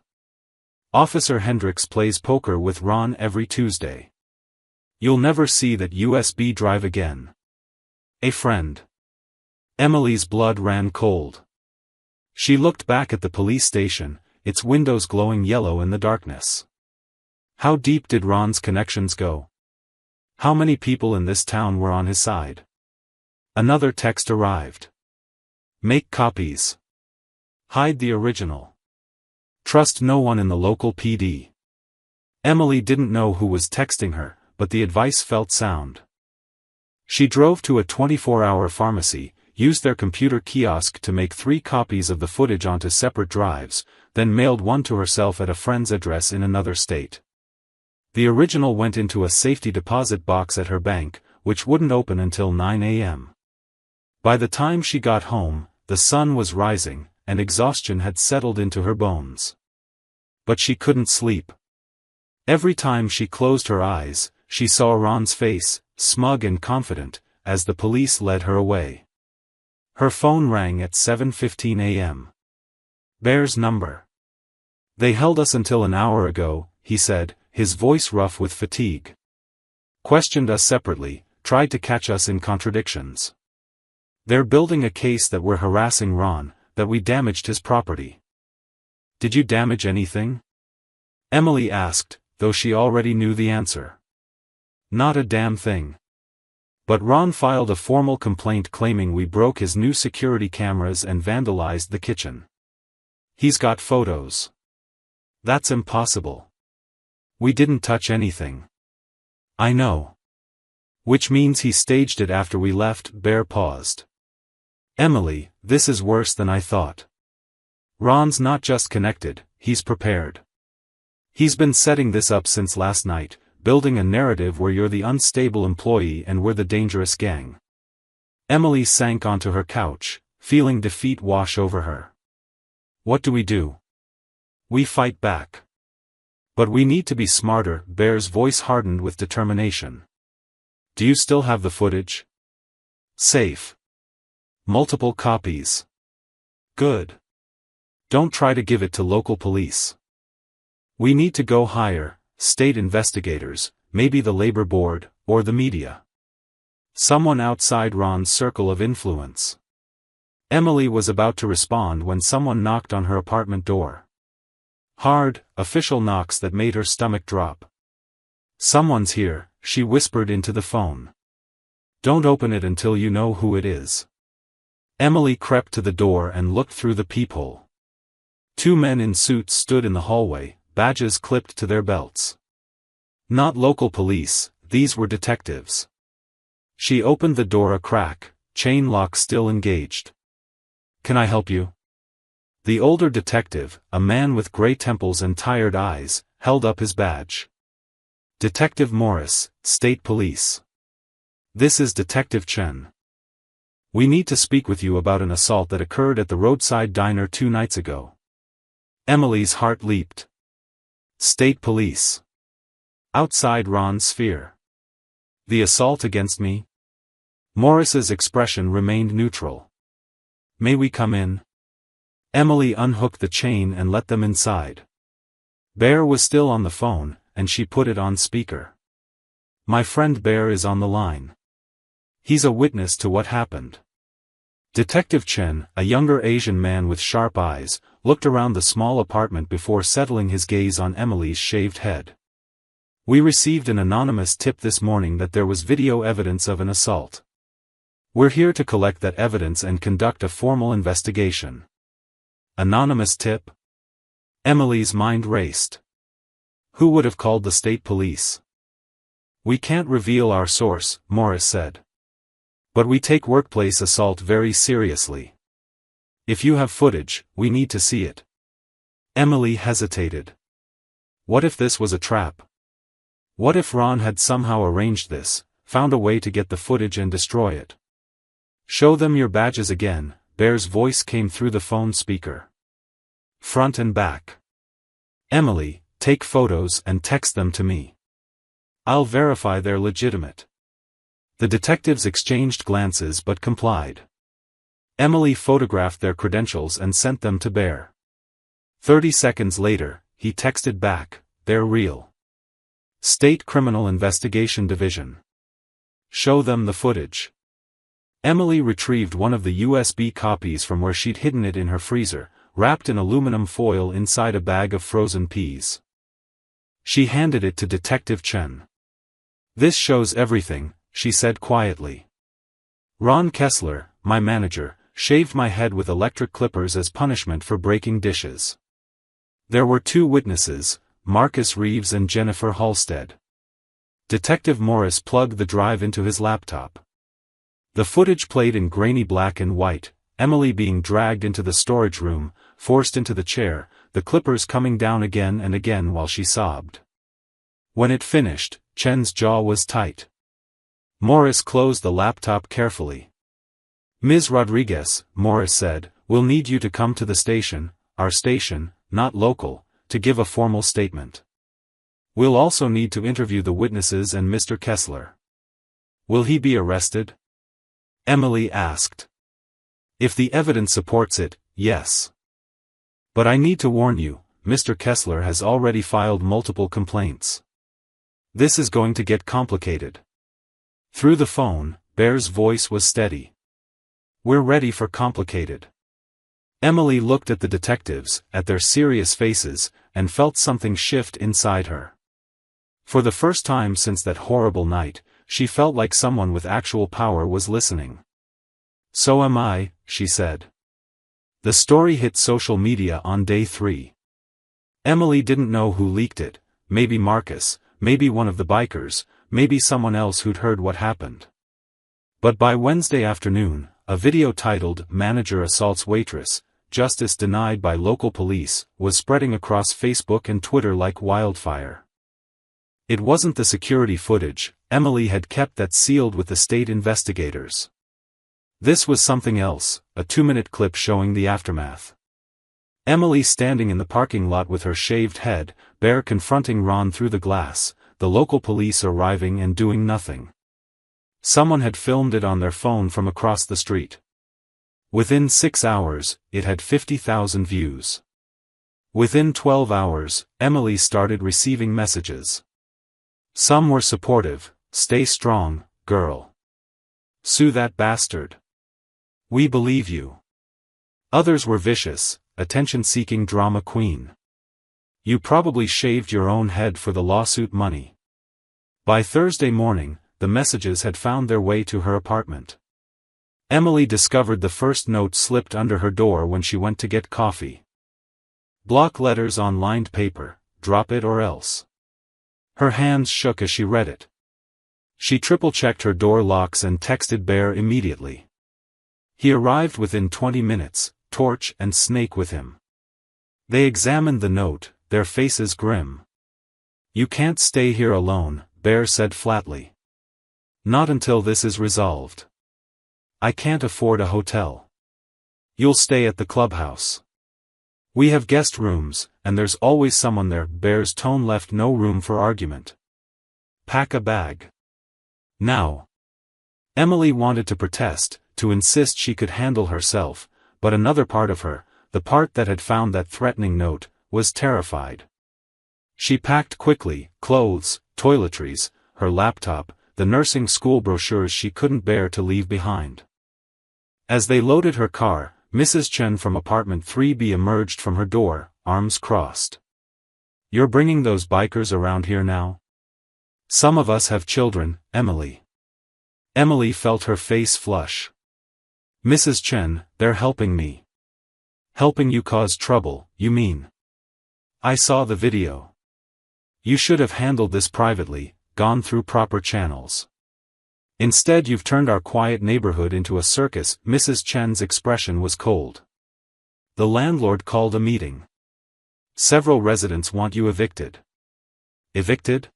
Officer Hendricks plays poker with Ron every Tuesday. You'll never see that USB drive again. A friend." Emily's blood ran cold. She looked back at the police station, its windows glowing yellow in the darkness. How deep did Ron's connections go? How many people in this town were on his side? Another text arrived. "Make copies. Hide the original. Trust no one in the local PD." Emily didn't know who was texting her, but the advice felt sound. She drove to a 24-hour pharmacy, used their computer kiosk to make 3 copies of the footage onto separate drives, then mailed one to herself at a friend's address in another state. The original went into a safety deposit box at her bank, which wouldn't open until 9 a.m. By the time she got home, the sun was rising, and exhaustion had settled into her bones. But she couldn't sleep. Every time she closed her eyes, she saw Ron's face, smug and confident, as the police led her away. Her phone rang at 7:15 a.m. Bear's number. "They held us until an hour ago," he said, his voice rough with fatigue. "Questioned us separately, tried to catch us in contradictions. They're building a case that we're harassing Ron, that we damaged his property." "Did you damage anything?" Emily asked, though she already knew the answer. "Not a damn thing. But Ron filed a formal complaint claiming we broke his new security cameras and vandalized the kitchen. He's got photos." "That's impossible. We didn't touch anything." "I know. Which means he staged it after we left." Bear paused. "Emily, this is worse than I thought. Ron's not just connected, he's prepared. He's been setting this up since last night, building a narrative where you're the unstable employee and we're the dangerous gang." Emily sank onto her couch, feeling defeat wash over her. "What do we do?" "We fight back. But we need to be smarter." Bear's voice hardened with determination. "Do you still have the footage?" "Safe. Multiple copies." "Good. Don't try to give it to local police. We need to go higher, state investigators, maybe the labor board, or the media. Someone outside Ron's circle of influence." Emily was about to respond when someone knocked on her apartment door. Hard, official knocks that made her stomach drop. "Someone's here," she whispered into the phone. "Don't open it until you know who it is." Emily crept to the door and looked through the peephole. 2 men in suits stood in the hallway, badges clipped to their belts. Not local police, these were detectives. She opened the door a crack, chain lock still engaged. "Can I help you?" The older detective, a man with gray temples and tired eyes, held up his badge. Detective Morris, State Police. This is Detective Chen. We need to speak with you about an assault that occurred at the roadside diner 2 nights ago. Emily's heart leaped. State Police. Outside Ron's sphere. The assault against me? Morris's expression remained neutral. May we come in? Emily unhooked the chain and let them inside. Bear was still on the phone, and she put it on speaker. My friend Bear is on the line. He's a witness to what happened. Detective Chen, a younger Asian man with sharp eyes, looked around the small apartment before settling his gaze on Emily's shaved head. We received an anonymous tip this morning that there was video evidence of an assault. We're here to collect that evidence and conduct a formal investigation. Anonymous tip? Emily's mind raced. Who would have called the state police? We can't reveal our source, Morris said. But we take workplace assault very seriously. If you have footage, we need to see it. Emily hesitated. What if this was a trap? What if Ron had somehow arranged this, found a way to get the footage and destroy it? Show them your badges again, Bear's voice came through the phone speaker. Front and back. Emily, take photos and text them to me. I'll verify they're legitimate. The detectives exchanged glances but complied. Emily photographed their credentials and sent them to Bear. 30 seconds later, he texted back, they're real. State Criminal Investigation Division. Show them the footage. Emily retrieved one of the USB copies from where she'd hidden it in her freezer, wrapped in aluminum foil inside a bag of frozen peas. She handed it to Detective Chen. This shows everything, she said quietly. Ron Kessler, my manager, shaved my head with electric clippers as punishment for breaking dishes. There were 2 witnesses, Marcus Reeves and Jennifer Halstead. Detective Morris plugged the drive into his laptop. The footage played in grainy black and white, Emily being dragged into the storage room, forced into the chair, the clippers coming down again and again while she sobbed. When it finished, Chen's jaw was tight. Morris closed the laptop carefully. Ms. Rodriguez, Morris said, we'll need you to come to the station, our station, not local, to give a formal statement. We'll also need to interview the witnesses and Mr. Kessler. Will he be arrested? Emily asked. If the evidence supports it, yes. But I need to warn you, Mr. Kessler has already filed multiple complaints. This is going to get complicated. Through the phone, Bear's voice was steady. We're ready for complicated. Emily looked at the detectives, at their serious faces, and felt something shift inside her. For the first time since that horrible night, she felt like someone with actual power was listening. So am I, she said. The story hit social media on day 3. Emily didn't know who leaked it, maybe Marcus, maybe one of the bikers, maybe someone else who'd heard what happened. But by Wednesday afternoon, a video titled "Manager Assaults Waitress, Justice Denied by Local Police" was spreading across Facebook and Twitter like wildfire. It wasn't the security footage, Emily had kept that sealed with the state investigators. This was something else, a 2-minute clip showing the aftermath. Emily standing in the parking lot with her shaved head, Bear confronting Ron through the glass, the local police arriving and doing nothing. Someone had filmed it on their phone from across the street. Within 6 hours, it had 50,000 views. Within 12 hours, Emily started receiving messages. Some were supportive, "Stay strong, girl. Sue that bastard. We believe you." Others were vicious, attention-seeking drama queen. You probably shaved your own head for the lawsuit money. By Thursday morning, the messages had found their way to her apartment. Emily discovered the first note slipped under her door when she went to get coffee. Block letters on lined paper, drop it or else. Her hands shook as she read it. She triple-checked her door locks and texted Bear immediately. He arrived within 20 minutes, torch and snake with him. They examined the note, their faces grim. "You can't stay here alone," Bear said flatly. "Not until this is resolved. I can't afford a hotel. You'll stay at the clubhouse. We have guest rooms, and there's always someone there." Bear's tone left no room for argument. "Pack a bag. Now." Emily wanted to protest, to insist she could handle herself, but another part of her, the part that had found that threatening note, was terrified. She packed quickly, clothes, toiletries, her laptop, the nursing school brochures she couldn't bear to leave behind. As they loaded her car, Mrs. Chen from apartment 3B emerged from her door, arms crossed. "You're bringing those bikers around here now? Some of us have children, Emily." Emily felt her face flush. "Mrs. Chen, they're helping me." "Helping you cause trouble, you mean?" "I saw the video. You should have handled this privately, gone through proper channels. Instead you've turned our quiet neighborhood into a circus." Mrs. Chen's expression was cold. "The landlord called a meeting. Several residents want you evicted." "Evicted?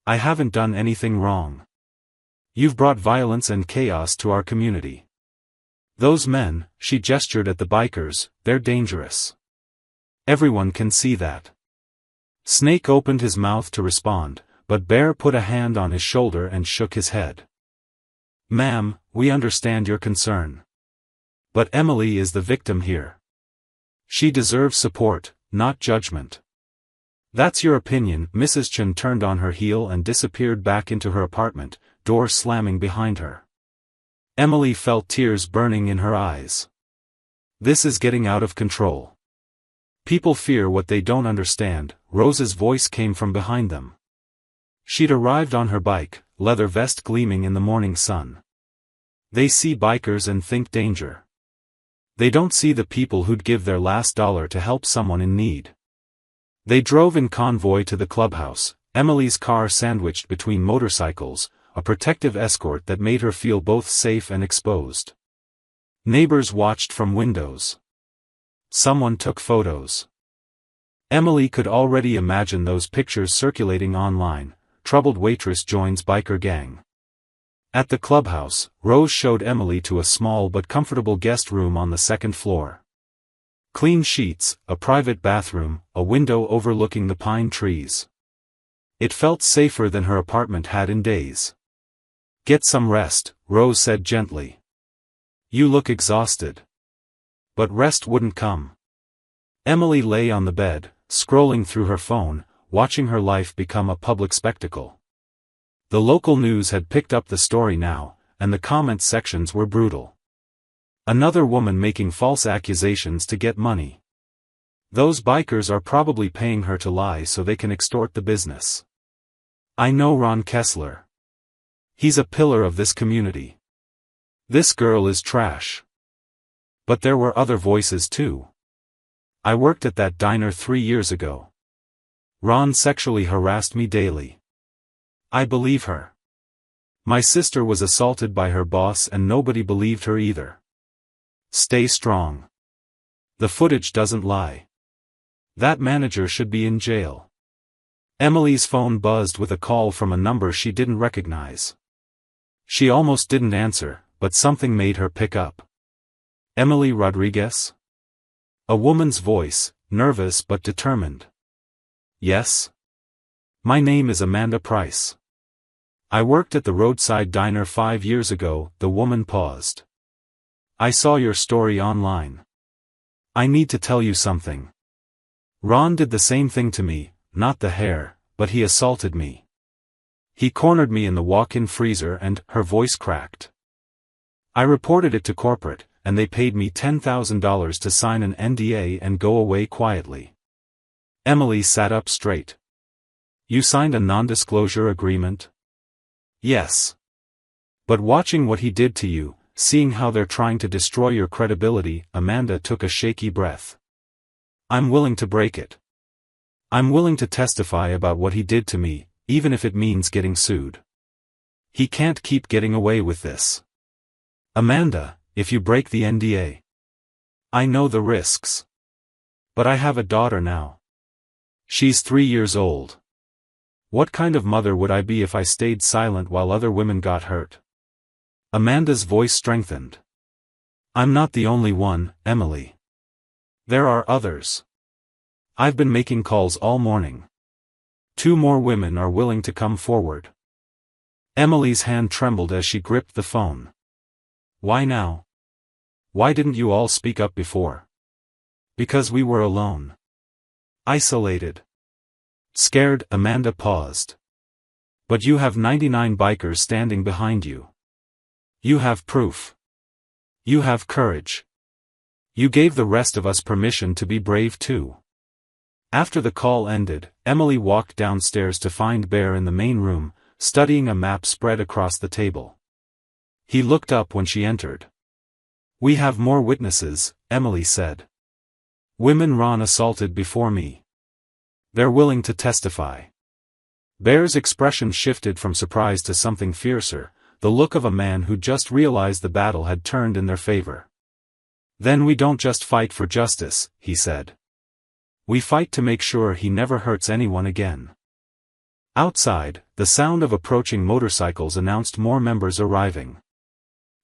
I haven't done anything wrong. You've brought violence and chaos to our community. Those men," she gestured at the bikers, "they're dangerous. Everyone can see that." Snake opened his mouth to respond, but Bear put a hand on his shoulder and shook his head. "Ma'am, we understand your concern. But Emily is the victim here. She deserves support, not judgment." "That's your opinion." Mrs. Chen turned on her heel and disappeared back into her apartment, door slamming behind her. Emily felt tears burning in her eyes. This is getting out of control. "People fear what they don't understand." Rose's voice came from behind them. She'd arrived on her bike, leather vest gleaming in the morning sun. "They see bikers and think danger. They don't see the people who'd give their last dollar to help someone in need." They drove in convoy to the clubhouse, Emily's car sandwiched between motorcycles, a protective escort that made her feel both safe and exposed. Neighbors watched from windows. Someone took photos. Emily could already imagine those pictures circulating online. Troubled waitress joins biker gang. At the clubhouse, Rose showed Emily to a small but comfortable guest room on the second floor. Clean sheets, a private bathroom, a window overlooking the pine trees. It felt safer than her apartment had in days. "Get some rest," Rose said gently. "You look exhausted." But rest wouldn't come. Emily lay on the bed, scrolling through her phone, watching her life become a public spectacle. The local news had picked up the story now, and the comment sections were brutal. Another woman making false accusations to get money. Those bikers are probably paying her to lie so they can extort the business. "I know Ron Kessler. He's a pillar of this community. This girl is trash." But there were other voices too. "I worked at that diner 3 years ago. Ron sexually harassed me daily. I believe her. My sister was assaulted by her boss and nobody believed her either. Stay strong. The footage doesn't lie. That manager should be in jail." Emily's phone buzzed with a call from a number she didn't recognize. She almost didn't answer, but something made her pick up. "Emily Rodriguez?" A woman's voice, nervous but determined. "Yes? My name is Amanda Price. I worked at the roadside diner 5 years ago." The woman paused. "I saw your story online. I need to tell you something. Ron did the same thing to me, not the hair, but he assaulted me. He cornered me in the walk-in freezer and," her voice cracked. "I reported it to corporate, and they paid me $10,000 to sign an NDA and go away quietly." Emily sat up straight. "You signed a non-disclosure agreement?" "Yes. But watching what he did to you, seeing how they're trying to destroy your credibility," Amanda took a shaky breath. "I'm willing to break it. I'm willing to testify about what he did to me, even if it means getting sued. He can't keep getting away with this. Amanda, if you break the NDA, I know the risks. But I have a daughter now. She's 3 years old. What kind of mother would I be if I stayed silent while other women got hurt? Amanda's voice strengthened. I'm not the only one, Emily. There are others. I've been making calls all morning. 2 more women are willing to come forward. Emily's hand trembled as she gripped the phone. Why now? Why didn't you all speak up before? Because we were alone. Isolated. Scared, Amanda paused. But you have 99 bikers standing behind you. You have proof. You have courage. You gave the rest of us permission to be brave too. After the call ended, Emily walked downstairs to find Bear in the main room, studying a map spread across the table. He looked up when she entered. We have more witnesses, Emily said. Women Ron assaulted before me. They're willing to testify. Bear's expression shifted from surprise to something fiercer, the look of a man who just realized the battle had turned in their favor. Then we don't just fight for justice, he said. We fight to make sure he never hurts anyone again. Outside, the sound of approaching motorcycles announced more members arriving.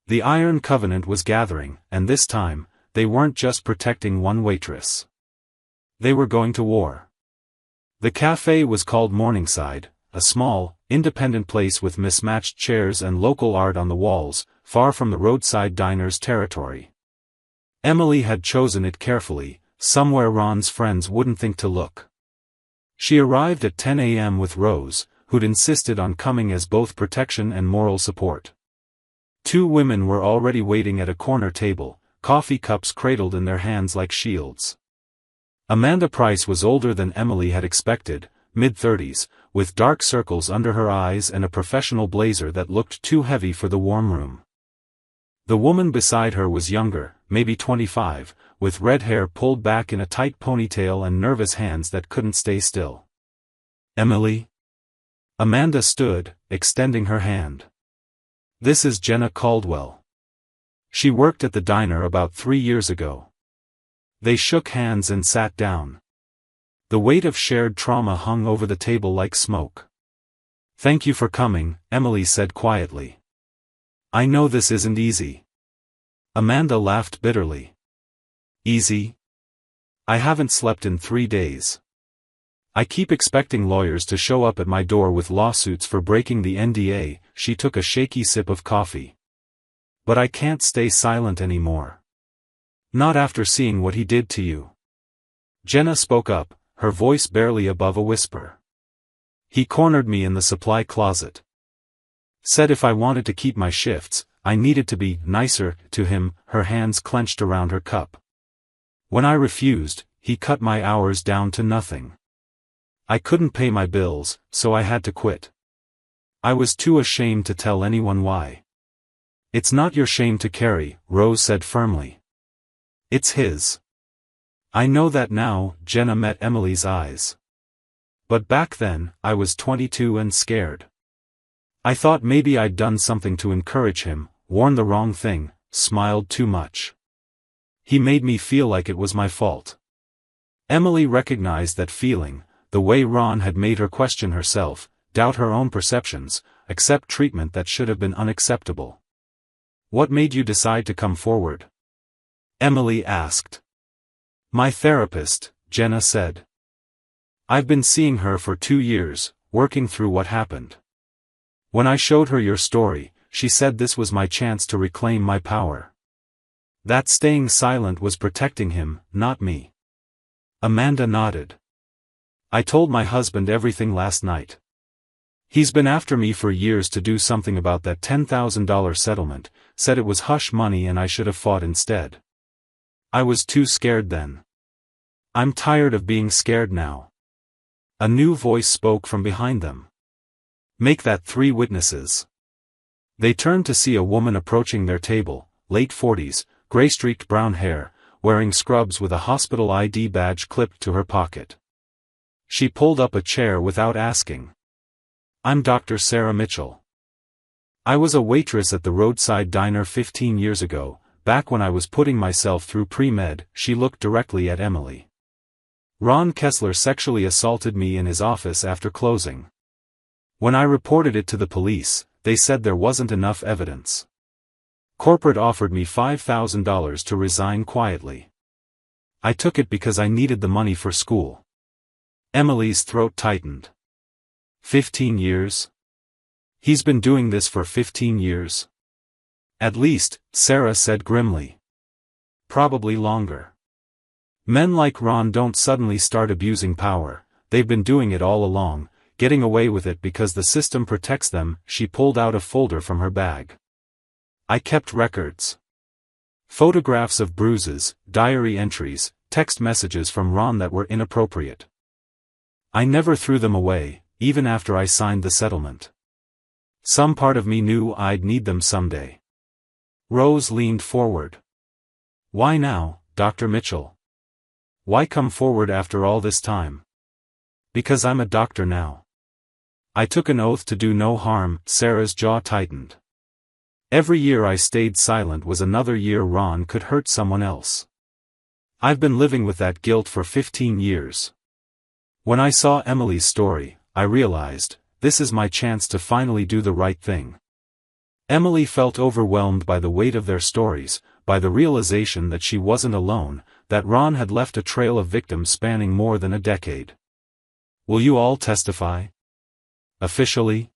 The Iron Covenant was gathering, and this time, they weren't just protecting one waitress. They were going to war. The cafe was called Morningside, a small, independent place with mismatched chairs and local art on the walls, far from the roadside diner's territory. Emily had chosen it carefully, somewhere Ron's friends wouldn't think to look. She arrived at 10 a.m. with Rose, who'd insisted on coming as both protection and moral support. 2 women were already waiting at a corner table, coffee cups cradled in their hands like shields. Amanda Price was older than Emily had expected, mid-30s, with dark circles under her eyes and a professional blazer that looked too heavy for the warm room. The woman beside her was younger, maybe 25, with red hair pulled back in a tight ponytail and nervous hands that couldn't stay still. Emily? Amanda stood, extending her hand. This is Jenna Caldwell. She worked at the diner about 3 years ago. They shook hands and sat down. The weight of shared trauma hung over the table like smoke. Thank you for coming, Emily said quietly. I know this isn't easy. Amanda laughed bitterly. Easy? I haven't slept in 3 days. I keep expecting lawyers to show up at my door with lawsuits for breaking the NDA. She took a shaky sip of coffee. But I can't stay silent anymore. Not after seeing what he did to you. Jenna spoke up, her voice barely above a whisper. He cornered me in the supply closet. Said if I wanted to keep my shifts, I needed to be nicer to him, her hands clenched around her cup. When I refused, he cut my hours down to nothing. I couldn't pay my bills, so I had to quit. I was too ashamed to tell anyone why. It's not your shame to carry, Rose said firmly. It's his. I know that now, Jenna met Emily's eyes. But back then, I was 22 and scared. I thought maybe I'd done something to encourage him, worn the wrong thing, smiled too much. He made me feel like it was my fault. Emily recognized that feeling, the way Ron had made her question herself, doubt her own perceptions, accept treatment that should have been unacceptable. What made you decide to come forward? Emily asked. My therapist, Jenna said. I've been seeing her for 2 years, working through what happened. When I showed her your story, she said this was my chance to reclaim my power. That staying silent was protecting him, not me. Amanda nodded. I told my husband everything last night. He's been after me for years to do something about that $10,000 settlement, said it was hush money and I should have fought instead. I was too scared then. I'm tired of being scared now. A new voice spoke from behind them. Make that 3 witnesses. They turned to see a woman approaching their table, late 40s, gray-streaked brown hair, wearing scrubs with a hospital ID badge clipped to her pocket. She pulled up a chair without asking. I'm Dr. Sarah Mitchell. I was a waitress at the roadside diner 15 years ago, back when I was putting myself through pre-med." She looked directly at Emily. "Ron Kessler sexually assaulted me in his office after closing. When I reported it to the police, they said there wasn't enough evidence. Corporate offered me $5,000 to resign quietly. I took it because I needed the money for school." Emily's throat tightened. 15 years? He's been doing this for 15 years? At least, Sarah said grimly. Probably longer. Men like Ron don't suddenly start abusing power, they've been doing it all along, getting away with it because the system protects them. She pulled out a folder from her bag. "I kept records. Photographs of bruises, diary entries, text messages from Ron that were inappropriate. I never threw them away, even after I signed the settlement. Some part of me knew I'd need them someday." Rose leaned forward. "Why now, Dr. Mitchell? Why come forward after all this time?" "Because I'm a doctor now. I took an oath to do no harm." Sarah's jaw tightened. "Every year I stayed silent was another year Ron could hurt someone else. I've been living with that guilt for 15 years. When I saw Emily's story, I realized, this is my chance to finally do the right thing." Emily felt overwhelmed by the weight of their stories, by the realization that she wasn't alone, that Ron had left a trail of victims spanning more than a decade. "Will you all testify? Officially?"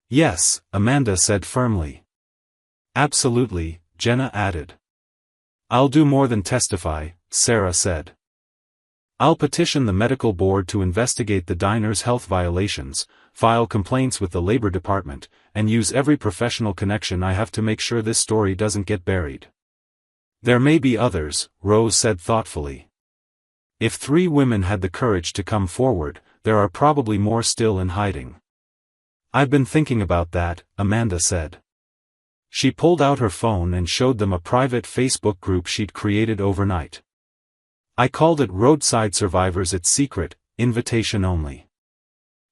"Yes," Amanda said firmly. "Absolutely," Jenna added. "I'll do more than testify," Sarah said. "I'll petition the medical board to investigate the diner's health violations, file complaints with the labor department, and use every professional connection I have to make sure this story doesn't get buried." "There may be others," Rose said thoughtfully. "If 3 women had the courage to come forward, there are probably more still in hiding." "I've been thinking about that," Amanda said. She pulled out her phone and showed them a private Facebook group she'd created overnight. "I called it Roadside Survivors. It's secret, invitation only.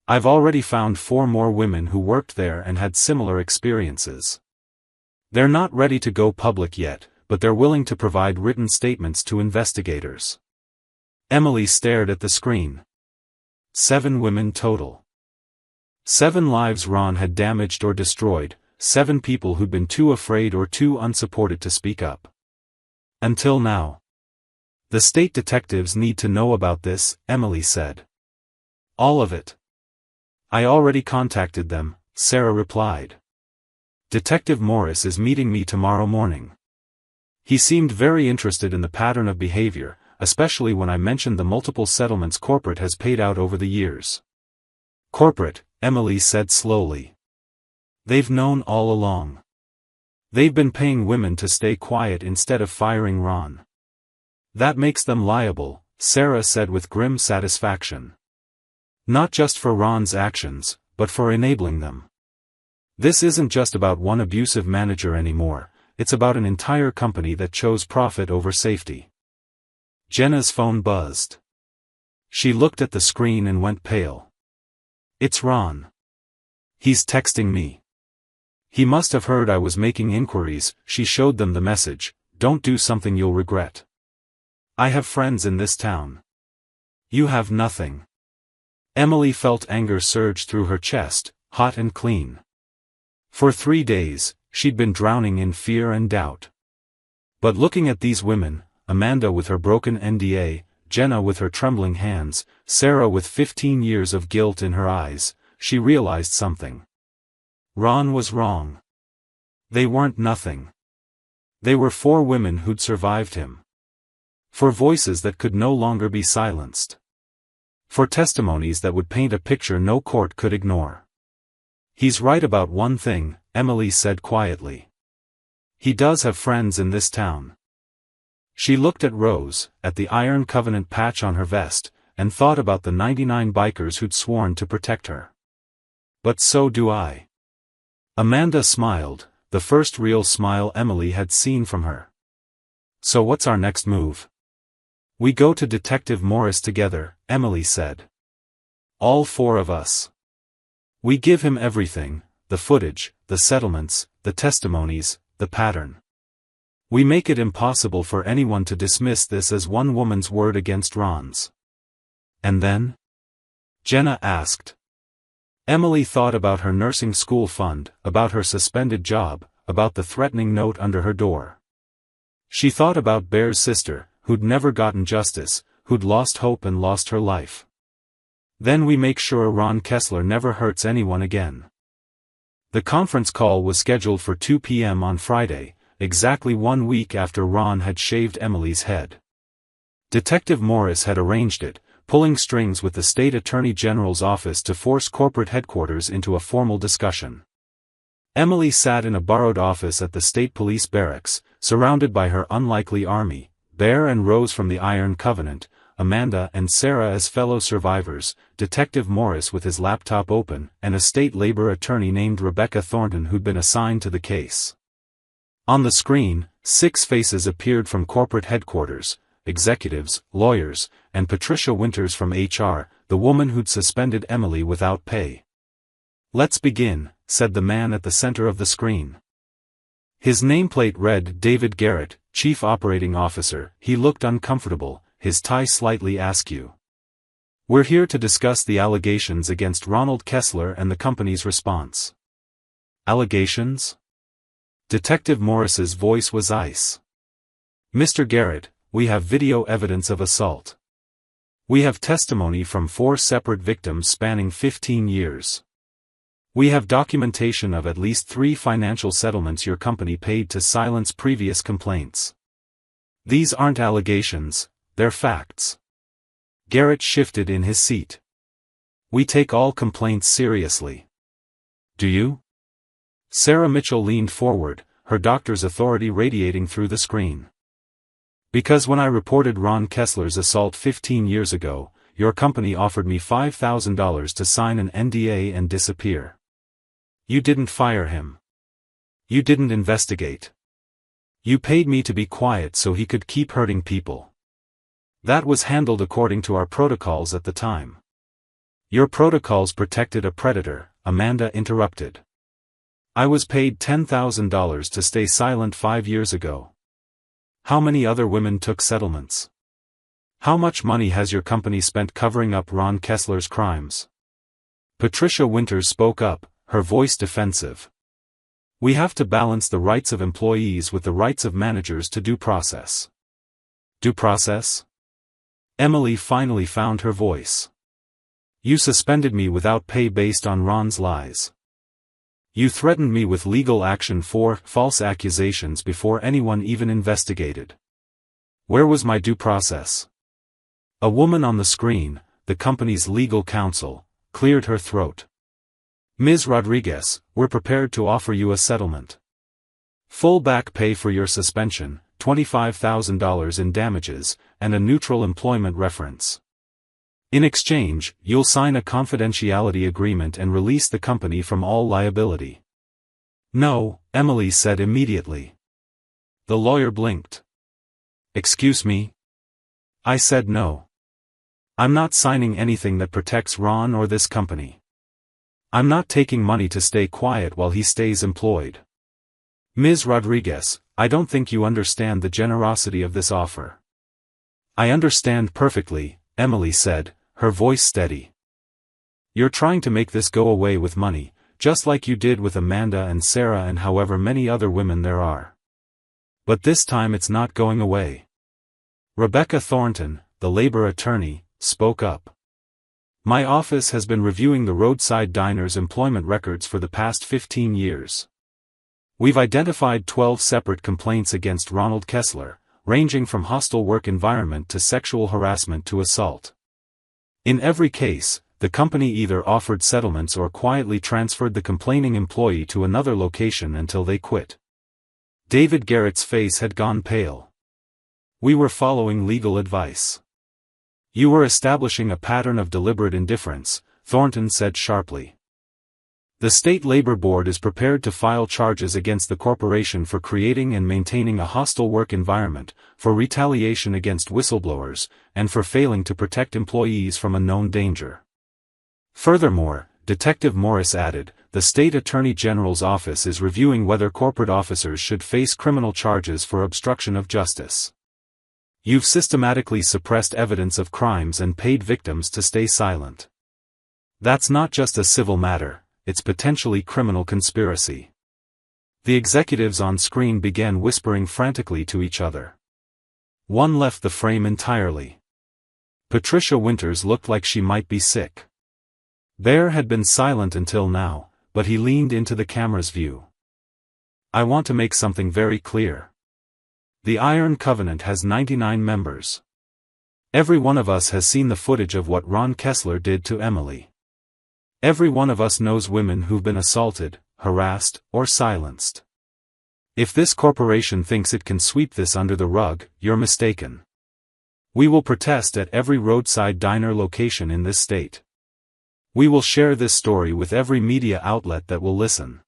I've already found 4 more women who worked there and had similar experiences. They're not ready to go public yet, but they're willing to provide written statements to investigators." Emily stared at the screen. 7 women total. 7 lives Ron had damaged or destroyed, 7 people who'd been too afraid or too unsupported to speak up. Until now. "The state detectives need to know about this," Emily said. "All of it." "I already contacted them," Sarah replied. "Detective Morris is meeting me tomorrow morning. He seemed very interested in the pattern of behavior, especially when I mentioned the multiple settlements corporate has paid out over the years." "Corporate," Emily said slowly. "They've known all along. They've been paying women to stay quiet instead of firing Ron. That makes them liable," Sarah said with grim satisfaction. "Not just for Ron's actions, but for enabling them. This isn't just about one abusive manager anymore, it's about an entire company that chose profit over safety." Jenna's phone buzzed. She looked at the screen and went pale. "It's Ron. He's texting me. He must have heard I was making inquiries." She showed them the message, "Don't do something you'll regret. I have friends in this town. You have nothing." Emily felt anger surge through her chest, hot and clean. For 3 days, she'd been drowning in fear and doubt. But looking at these women, Amanda with her broken NDA, Jenna with her trembling hands, Sarah with 15 years of guilt in her eyes, she realized something. Ron was wrong. They weren't nothing. They were 4 women who'd survived him. 4 voices that could no longer be silenced. 4 testimonies that would paint a picture no court could ignore. "He's right about one thing," Emily said quietly. "He does have friends in this town." She looked at Rose, at the Iron Covenant patch on her vest, and thought about the 99 bikers who'd sworn to protect her. "But so do I." Amanda smiled, the first real smile Emily had seen from her. "So what's our next move?" "We go to Detective Morris together," Emily said. "All 4 of us. We give him everything, the footage, the settlements, the testimonies, the pattern. We make it impossible for anyone to dismiss this as one woman's word against Ron's. And then? Jenna asked. Emily thought about her nursing school fund, about her suspended job, about the threatening note under her door. She thought about Bear's sister, who'd never gotten justice, who'd lost hope and lost her life. Then we make sure Ron Kessler never hurts anyone again. The conference call was scheduled for 2 p.m. on Friday, exactly 1 week after Ron had shaved Emily's head. Detective Morris had arranged it, pulling strings with the state attorney general's office to force corporate headquarters into a formal discussion. Emily sat in a borrowed office at the state police barracks, surrounded by her unlikely army, Bear and Rose from the Iron Covenant, Amanda and Sarah as fellow survivors, Detective Morris with his laptop open, and a state labor attorney named Rebecca Thornton who'd been assigned to the case. On the screen, 6 faces appeared from corporate headquarters: executives, lawyers, and Patricia Winters from HR, the woman who'd suspended Emily without pay. "Let's begin," said the man at the center of the screen. His nameplate read David Garrett, Chief Operating Officer. He looked uncomfortable, his tie slightly askew. "We're here to discuss the allegations against Ronald Kessler and the company's response." "Allegations?" Detective Morris's voice was ice. "Mr. Garrett, we have video evidence of assault. We have testimony from 4 separate victims spanning 15 years. We have documentation of at least 3 financial settlements your company paid to silence previous complaints. These aren't allegations, they're facts." Garrett shifted in his seat. "We take all complaints seriously." "Do you?" Sarah Mitchell leaned forward, her doctor's authority radiating through the screen. "Because when I reported Ron Kessler's assault 15 years ago, your company offered me $5,000 to sign an NDA and disappear. You didn't fire him. You didn't investigate. You paid me to be quiet so he could keep hurting people. That was handled according to our protocols at the time." "Your protocols protected a predator," Amanda interrupted. "I was paid $10,000 to stay silent 5 years ago. How many other women took settlements? How much money has your company spent covering up Ron Kessler's crimes?" Patricia Winters spoke up, her voice defensive. "We have to balance the rights of employees with the rights of managers to due process." "Due process?" Emily finally found her voice. "You suspended me without pay based on Ron's lies. You threatened me with legal action for false accusations before anyone even investigated. Where was my due process?" A woman on the screen, the company's legal counsel, cleared her throat. "Ms. Rodriguez, we're prepared to offer you a settlement. Full back pay for your suspension, $25,000 in damages, and a neutral employment reference. In exchange, you'll sign a confidentiality agreement and release the company from all liability." "No," Emily said immediately. The lawyer blinked. "Excuse me?" "I said no. I'm not signing anything that protects Ron or this company. I'm not taking money to stay quiet while he stays employed. Ms. Rodriguez, I don't think you understand the generosity of this offer." "I understand perfectly," Emily said, her voice steady. "You're trying to make this go away with money, just like you did with Amanda and Sarah and however many other women there are. But this time it's not going away." Rebecca Thornton, the labor attorney, spoke up. "My office has been reviewing the roadside diners' employment records for the past 15 years. We've identified 12 separate complaints against Ronald Kessler, ranging from hostile work environment to sexual harassment to assault. In every case, the company either offered settlements or quietly transferred the complaining employee to another location until they quit." David Garrett's face had gone pale. "We were following legal advice." "You were establishing a pattern of deliberate indifference," Thornton said sharply. "The State Labor Board is prepared to file charges against the corporation for creating and maintaining a hostile work environment, for retaliation against whistleblowers, and for failing to protect employees from a known danger. Furthermore, Detective Morris added, the State Attorney General's office is reviewing whether corporate officers should face criminal charges for obstruction of justice. You've systematically suppressed evidence of crimes and paid victims to stay silent. That's not just a civil matter, it's potentially criminal conspiracy. The executives on screen began whispering frantically to each other. One left the frame entirely. Patricia Winters looked like she might be sick. Bear had been silent until now, but he leaned into the camera's view. I want to make something very clear. The Iron Covenant has 99 members. Every one of us has seen the footage of what Ron Kessler did to Emily. Every one of us knows women who've been assaulted, harassed, or silenced. If this corporation thinks it can sweep this under the rug, you're mistaken. We will protest at every roadside diner location in this state. We will share this story with every media outlet that will listen.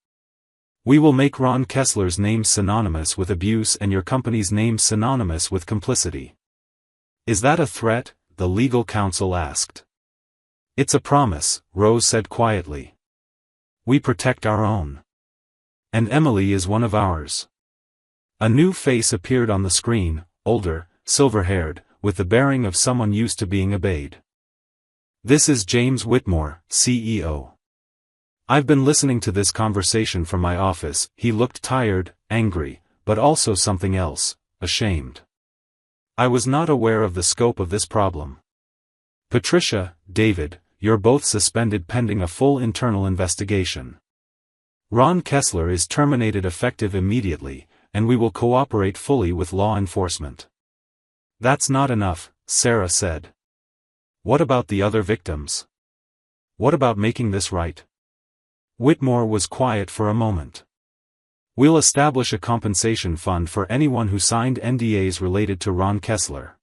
We will make Ron Kessler's name synonymous with abuse and your company's name synonymous with complicity. Is that a threat? The legal counsel asked. It's a promise, Rose said quietly. We protect our own. And Emily is one of ours. A new face appeared on the screen, older, silver-haired, with the bearing of someone used to being obeyed. This is James Whitmore, CEO. I've been listening to this conversation from my office. He looked tired, angry, but also something else, ashamed. I was not aware of the scope of this problem. Patricia, David, you're both suspended pending a full internal investigation. Ron Kessler is terminated effective immediately, and we will cooperate fully with law enforcement. That's not enough, Sarah said. What about the other victims? What about making this right? Whitmore was quiet for a moment. We'll establish a compensation fund for anyone who signed NDAs related to Ron Kessler.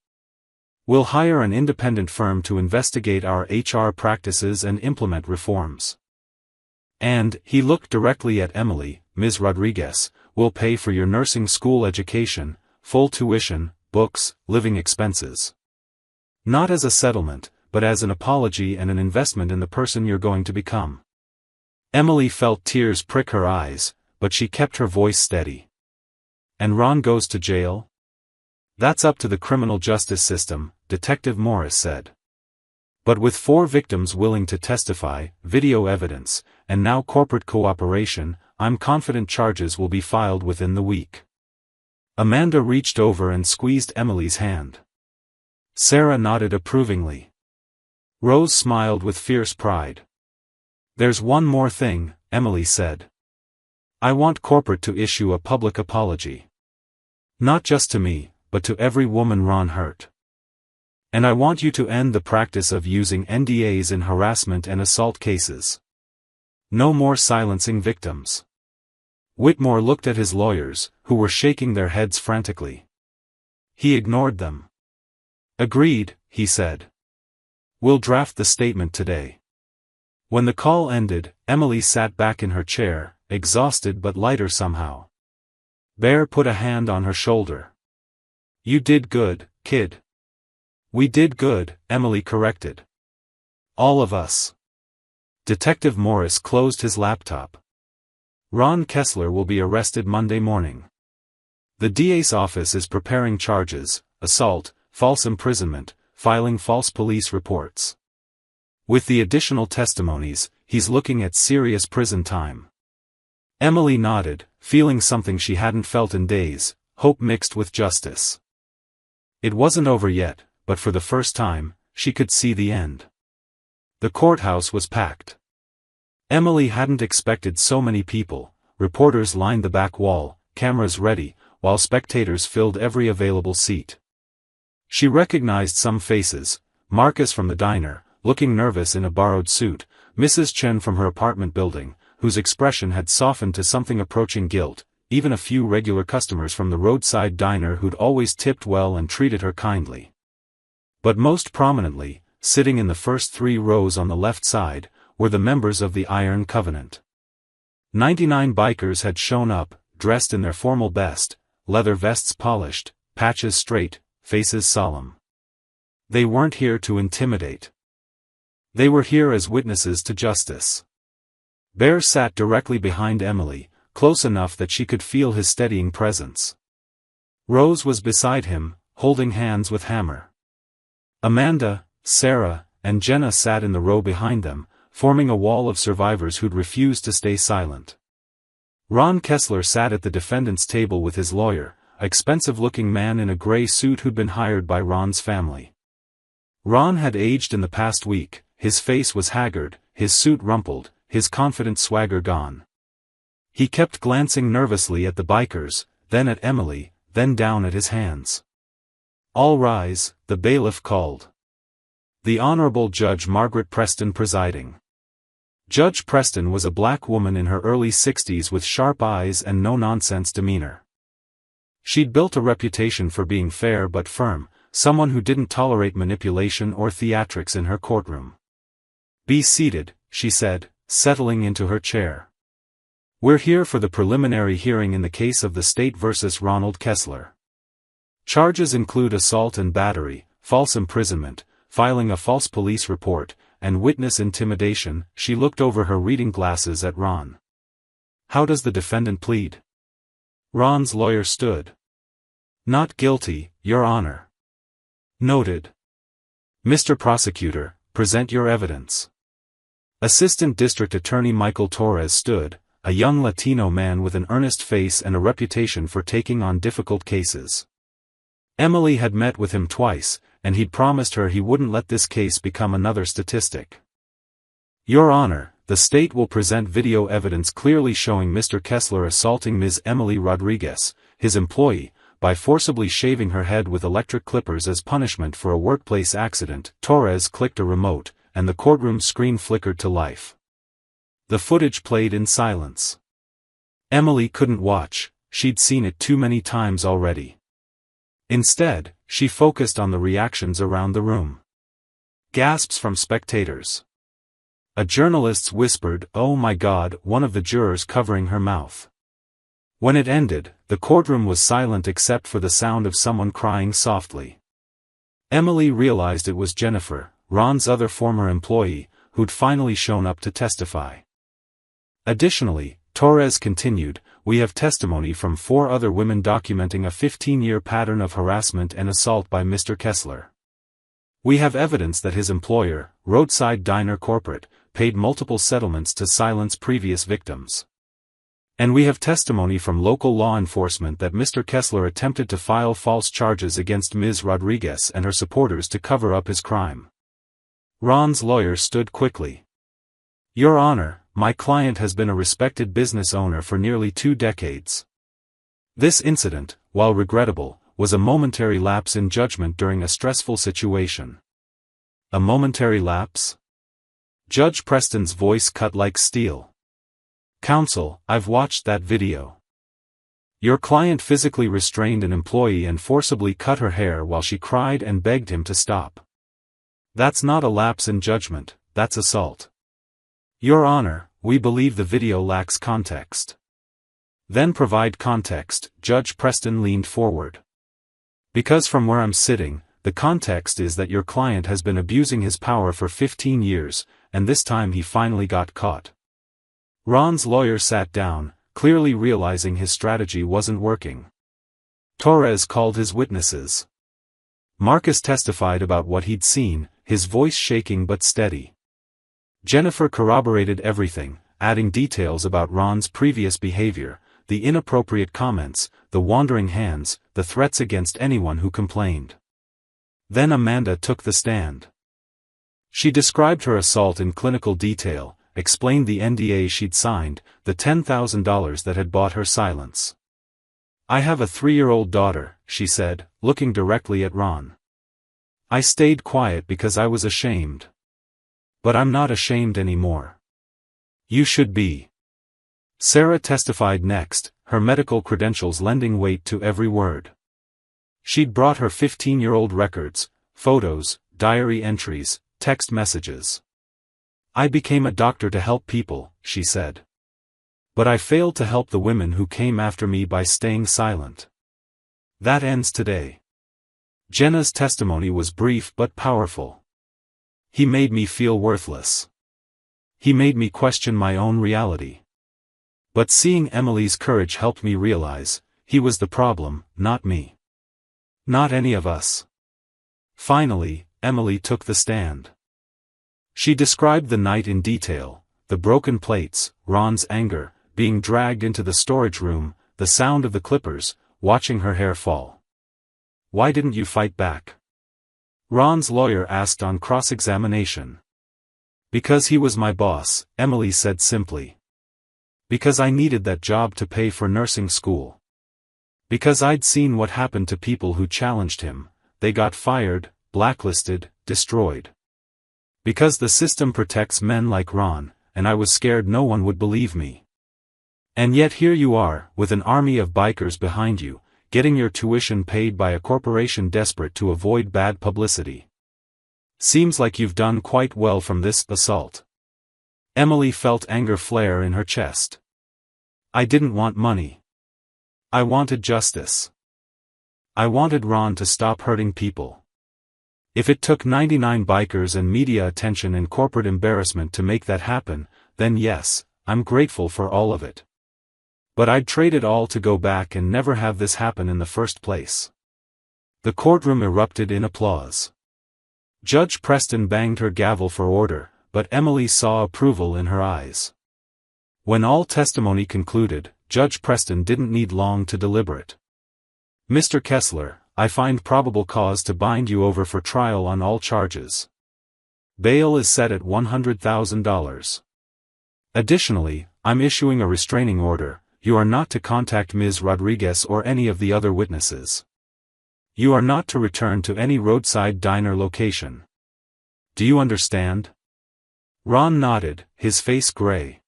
We'll hire an independent firm to investigate our HR practices and implement reforms. And, he looked directly at Emily, Ms. Rodriguez, we'll pay for your nursing school education, full tuition, books, living expenses. Not as a settlement, but as an apology and an investment in the person you're going to become. Emily felt tears prick her eyes, but she kept her voice steady. And Ron goes to jail? That's up to the criminal justice system, Detective Morris said. But with 4 victims willing to testify, video evidence, and now corporate cooperation, I'm confident charges will be filed within the week. Amanda reached over and squeezed Emily's hand. Sarah nodded approvingly. Rose smiled with fierce pride. There's one more thing, Emily said. I want corporate to issue a public apology. Not just to me, but to every woman Ron hurt. And I want you to end the practice of using NDAs in harassment and assault cases. No more silencing victims. Whitmore looked at his lawyers, who were shaking their heads frantically. He ignored them. Agreed, he said. We'll draft the statement today. When the call ended, Emily sat back in her chair, exhausted but lighter somehow. Bear put a hand on her shoulder. You did good, kid. We did good, Emily corrected. All of us. Detective Morris closed his laptop. Ron Kessler will be arrested Monday morning. The DA's office is preparing charges, assault, false imprisonment, filing false police reports. With the additional testimonies, he's looking at serious prison time. Emily nodded, feeling something she hadn't felt in days, hope mixed with justice. It wasn't over yet, but for the first time, she could see the end. The courthouse was packed. Emily hadn't expected so many people. Reporters lined the back wall, cameras ready, while spectators filled every available seat. She recognized some faces: Marcus from the diner, looking nervous in a borrowed suit, Mrs. Chen from her apartment building, whose expression had softened to something approaching guilt, even a few regular customers from the roadside diner who'd always tipped well and treated her kindly. But most prominently, sitting in the first 3 rows on the left side, were the members of the Iron Covenant. 99 bikers had shown up, dressed in their formal best, leather vests polished, patches straight, faces solemn. They weren't here to intimidate. They were here as witnesses to justice. Bear sat directly behind Emily, close enough that she could feel his steadying presence. Rose was beside him, holding hands with Hammer. Amanda, Sarah, and Jenna sat in the row behind them, forming a wall of survivors who'd refused to stay silent. Ron Kessler sat at the defendant's table with his lawyer, an expensive-looking man in a gray suit who'd been hired by Ron's family. Ron had aged in the past week, his face was haggard, his suit rumpled, his confident swagger gone. He kept glancing nervously at the bikers, then at Emily, then down at his hands. "All rise," the bailiff called. The Honorable Judge Margaret Preston presiding. Judge Preston was a black woman in her early 60s with sharp eyes and no-nonsense demeanor. She'd built a reputation for being fair but firm, someone who didn't tolerate manipulation or theatrics in her courtroom. "Be seated," she said, settling into her chair. "We're here for the preliminary hearing in the case of the state versus Ronald Kessler. Charges include assault and battery, false imprisonment, filing a false police report, and witness intimidation." She looked over her reading glasses at Ron. "How does the defendant plead?" Ron's lawyer stood. "Not guilty, Your Honor." "Noted. Mr. Prosecutor, present your evidence." Assistant District Attorney Michael Torres stood, a young Latino man with an earnest face and a reputation for taking on difficult cases. Emily had met with him twice, and he'd promised her he wouldn't let this case become another statistic. "Your Honor, the state will present video evidence clearly showing Mr. Kessler assaulting Ms. Emily Rodriguez, his employee, by forcibly shaving her head with electric clippers as punishment for a workplace accident." Torres clicked a remote, and the courtroom screen flickered to life. The footage played in silence. Emily couldn't watch, she'd seen it too many times already. Instead, she focused on the reactions around the room. Gasps from spectators. A journalist whispered, "Oh my God," one of the jurors covering her mouth. When it ended, the courtroom was silent except for the sound of someone crying softly. Emily realized it was Jennifer, Ron's other former employee, who'd finally shown up to testify. Additionally, Torres continued, "We have testimony from 4 other women documenting a 15-year pattern of harassment and assault by Mr. Kessler. We have evidence that his employer, Roadside Diner Corporate, paid multiple settlements to silence previous victims. And we have testimony from local law enforcement that Mr. Kessler attempted to file false charges against Ms. Rodriguez and her supporters to cover up his crime." Ron's lawyer stood quickly. "Your Honor, my client has been a respected business owner for nearly 2 decades. This incident, while regrettable, was a momentary lapse in judgment during a stressful situation." "A momentary lapse?" Judge Preston's voice cut like steel. "Counsel, I've watched that video. Your client physically restrained an employee and forcibly cut her hair while she cried and begged him to stop. That's not a lapse in judgment, that's assault. Your Honor, we believe the video lacks context." "Then provide context," Judge Preston leaned forward. "Because from where I'm sitting, the context is that your client has been abusing his power for 15 years, and this time he finally got caught." Ron's lawyer sat down, clearly realizing his strategy wasn't working. Torres called his witnesses. Marcus testified about what he'd seen, his voice shaking but steady. Jennifer corroborated everything, adding details about Ron's previous behavior, the inappropriate comments, the wandering hands, the threats against anyone who complained. Then Amanda took the stand. She described her assault in clinical detail, explained the NDA she'd signed, the $10,000 that had bought her silence. "I have a 3-year-old daughter," she said, looking directly at Ron. "I stayed quiet because I was ashamed. But I'm not ashamed anymore. You should be." Sarah testified next, her medical credentials lending weight to every word. She'd brought her 15-year-old records, photos, diary entries, text messages. "I became a doctor to help people," she said. "But I failed to help the women who came after me by staying silent. That ends today." Jenna's testimony was brief but powerful. "He made me feel worthless. He made me question my own reality. But seeing Emily's courage helped me realize, he was the problem, not me. Not any of us. Finally, Emily took the stand. She described the night in detail, the broken plates, Ron's anger, being dragged into the storage room, the sound of the clippers, watching her hair fall. "Why didn't you fight back?" Ron's lawyer asked on cross-examination. "Because he was my boss," Emily said simply. "Because I needed that job to pay for nursing school. Because I'd seen what happened to people who challenged him, they got fired, blacklisted, destroyed. Because the system protects men like Ron, and I was scared no one would believe me. And yet here you are, with an army of bikers behind you, getting your tuition paid by a corporation desperate to avoid bad publicity. Seems like you've done quite well from this assault." Emily felt anger flare in her chest. "I didn't want money. I wanted justice. I wanted Ron to stop hurting people. If it took 99 bikers and media attention and corporate embarrassment to make that happen, then yes, I'm grateful for all of it. But I'd trade it all to go back and never have this happen in the first place." The courtroom erupted in applause. Judge Preston banged her gavel for order, but Emily saw approval in her eyes. When all testimony concluded, Judge Preston didn't need long to deliberate. "Mr. Kessler, I find probable cause to bind you over for trial on all charges. Bail is set at $100,000. Additionally, I'm issuing a restraining order. You are not to contact Ms. Rodriguez or any of the other witnesses. You are not to return to any roadside diner location. Do you understand?" Ron nodded, his face gray.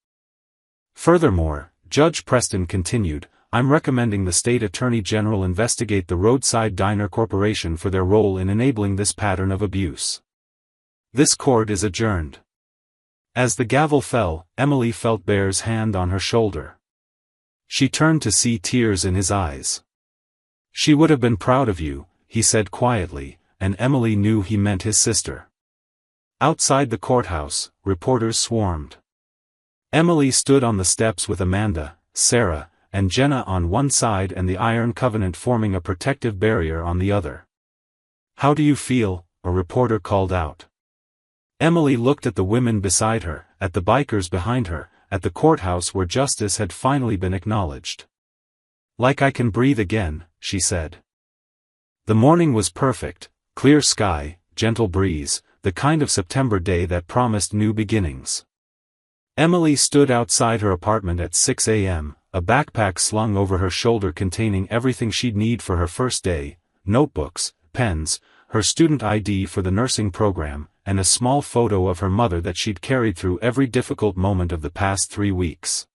"Furthermore," Judge Preston continued, "I'm recommending the State Attorney General investigate the Roadside Diner Corporation for their role in enabling this pattern of abuse. This court is adjourned." As the gavel fell, Emily felt Bear's hand on her shoulder. She turned to see tears in his eyes. "She would have been proud of you," he said quietly, and Emily knew he meant his sister. Outside the courthouse, reporters swarmed. Emily stood on the steps with Amanda, Sarah, and Jenna on one side and the Iron Covenant forming a protective barrier on the other. "How do you feel?" a reporter called out. Emily looked at the women beside her, at the bikers behind her, at the courthouse where justice had finally been acknowledged. "Like I can breathe again," she said. The morning was perfect, clear sky, gentle breeze, the kind of September day that promised new beginnings. Emily stood outside her apartment at 6 a.m., a backpack slung over her shoulder containing everything she'd need for her first day: notebooks, pens, her student ID for the nursing program, and a small photo of her mother that she'd carried through every difficult moment of the past 3 weeks.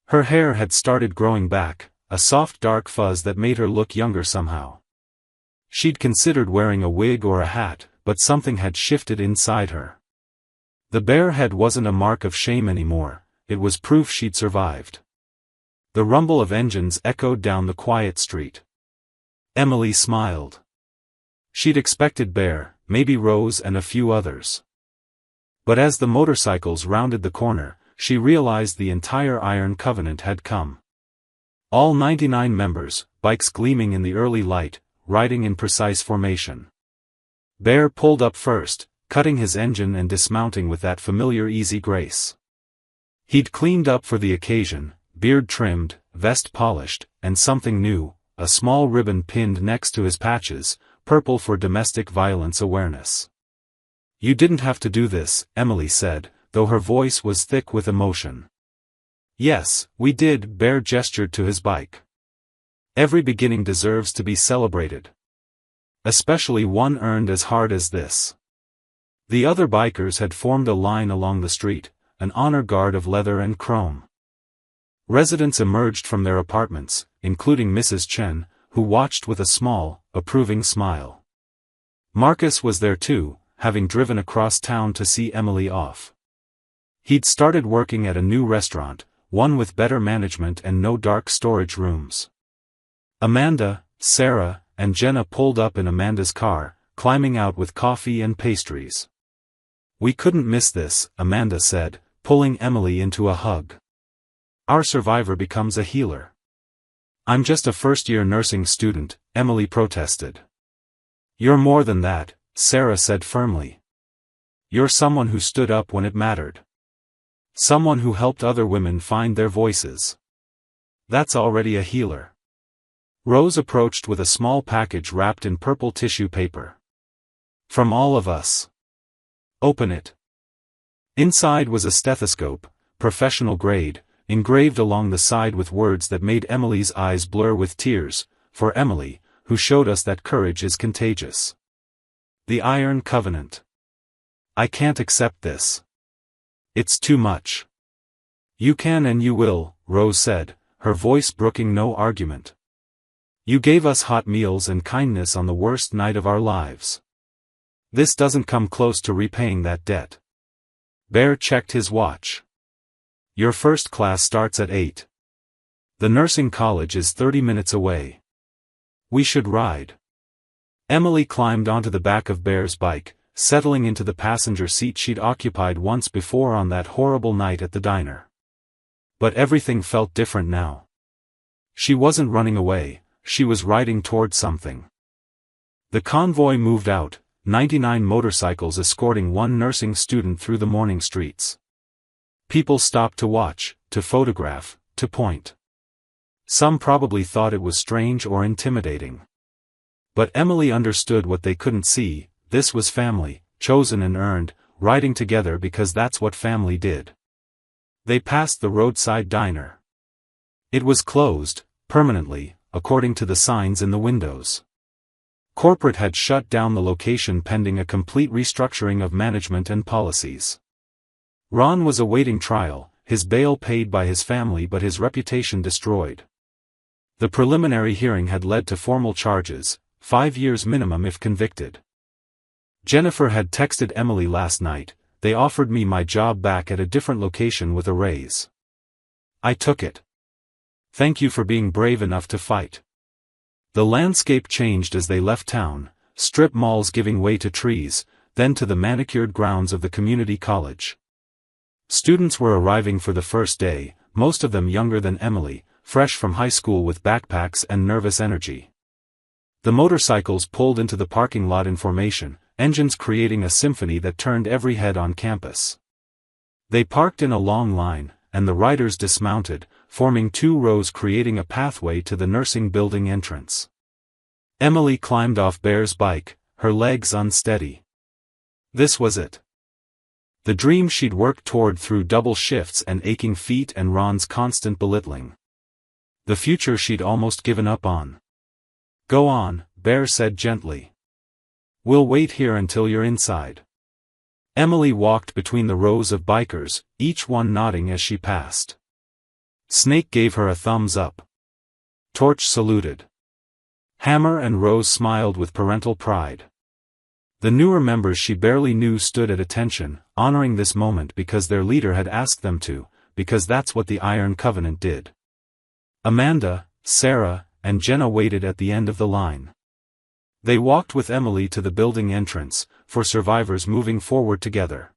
Her hair had started growing back, a soft dark fuzz that made her look younger somehow. She'd considered wearing a wig or a hat, but something had shifted inside her. The bare head wasn't a mark of shame anymore, it was proof she'd survived. The rumble of engines echoed down the quiet street. Emily smiled. She'd expected Bear, maybe Rose and a few others. But as the motorcycles rounded the corner, she realized the entire Iron Covenant had come. All 99 members, bikes gleaming in the early light, riding in precise formation. Bear pulled up first, cutting his engine and dismounting with that familiar easy grace. He'd cleaned up for the occasion, beard trimmed, vest polished, and something new, a small ribbon pinned next to his patches, purple for domestic violence awareness. "You didn't have to do this," Emily said, though her voice was thick with emotion. "Yes, we did," Bear gestured to his bike. "Every beginning deserves to be celebrated. Especially one earned as hard as this." The other bikers had formed a line along the street, an honor guard of leather and chrome. Residents emerged from their apartments, including Mrs. Chen, who watched with a small, approving smile. Marcus was there too, having driven across town to see Emily off. He'd started working at a new restaurant, one with better management and no dark storage rooms. Amanda, Sarah, and Jenna pulled up in Amanda's car, climbing out with coffee and pastries. "We couldn't miss this," Amanda said, pulling Emily into a hug. Our survivor becomes a healer. I'm just a first-year nursing student, Emily protested. You're more than that, Sarah said firmly. You're someone who stood up when it mattered. Someone who helped other women find their voices. That's already a healer. Rose approached with a small package wrapped in purple tissue paper. From all of us. Open it. Inside was a stethoscope, professional grade, engraved along the side with words that made Emily's eyes blur with tears, for Emily, who showed us that courage is contagious. The Iron Covenant. I can't accept this. It's too much. You can and you will, Rose said, her voice brooking no argument. You gave us hot meals and kindness on the worst night of our lives. This doesn't come close to repaying that debt. Bear checked his watch. Your first class starts at 8. The nursing college is 30 minutes away. We should ride. Emily climbed onto the back of Bear's bike, settling into the passenger seat she'd occupied once before on that horrible night at the diner. But everything felt different now. She wasn't running away, she was riding toward something. The convoy moved out, 99 motorcycles escorting one nursing student through the morning streets. People stopped to watch, to photograph, to point. Some probably thought it was strange or intimidating. But Emily understood what they couldn't see. This was family, chosen and earned, riding together because that's what family did. They passed the roadside diner. It was closed, permanently, according to the signs in the windows. Corporate had shut down the location pending a complete restructuring of management and policies. Ron was awaiting trial, his bail paid by his family but his reputation destroyed. The preliminary hearing had led to formal charges, 5 years minimum if convicted. Jennifer had texted Emily last night, they offered me my job back at a different location with a raise. I took it. Thank you for being brave enough to fight. The landscape changed as they left town, strip malls giving way to trees, then to the manicured grounds of the community college. Students were arriving for the first day, most of them younger than Emily, fresh from high school with backpacks and nervous energy. The motorcycles pulled into the parking lot in formation, engines creating a symphony that turned every head on campus. They parked in a long line, and the riders dismounted, forming 2 rows creating a pathway to the nursing building entrance. Emily climbed off Bear's bike, her legs unsteady. This was it. The dream she'd worked toward through double shifts and aching feet and Ron's constant belittling. The future she'd almost given up on. Go on, Bear said gently. We'll wait here until you're inside. Emily walked between the rows of bikers, each one nodding as she passed. Snake gave her a thumbs up. Torch saluted. Hammer and Rose smiled with parental pride. The newer members she barely knew stood at attention, honoring this moment because their leader had asked them to, because that's what the Iron Covenant did. Amanda, Sarah, and Jenna waited at the end of the line. They walked with Emily to the building entrance, for survivors moving forward together.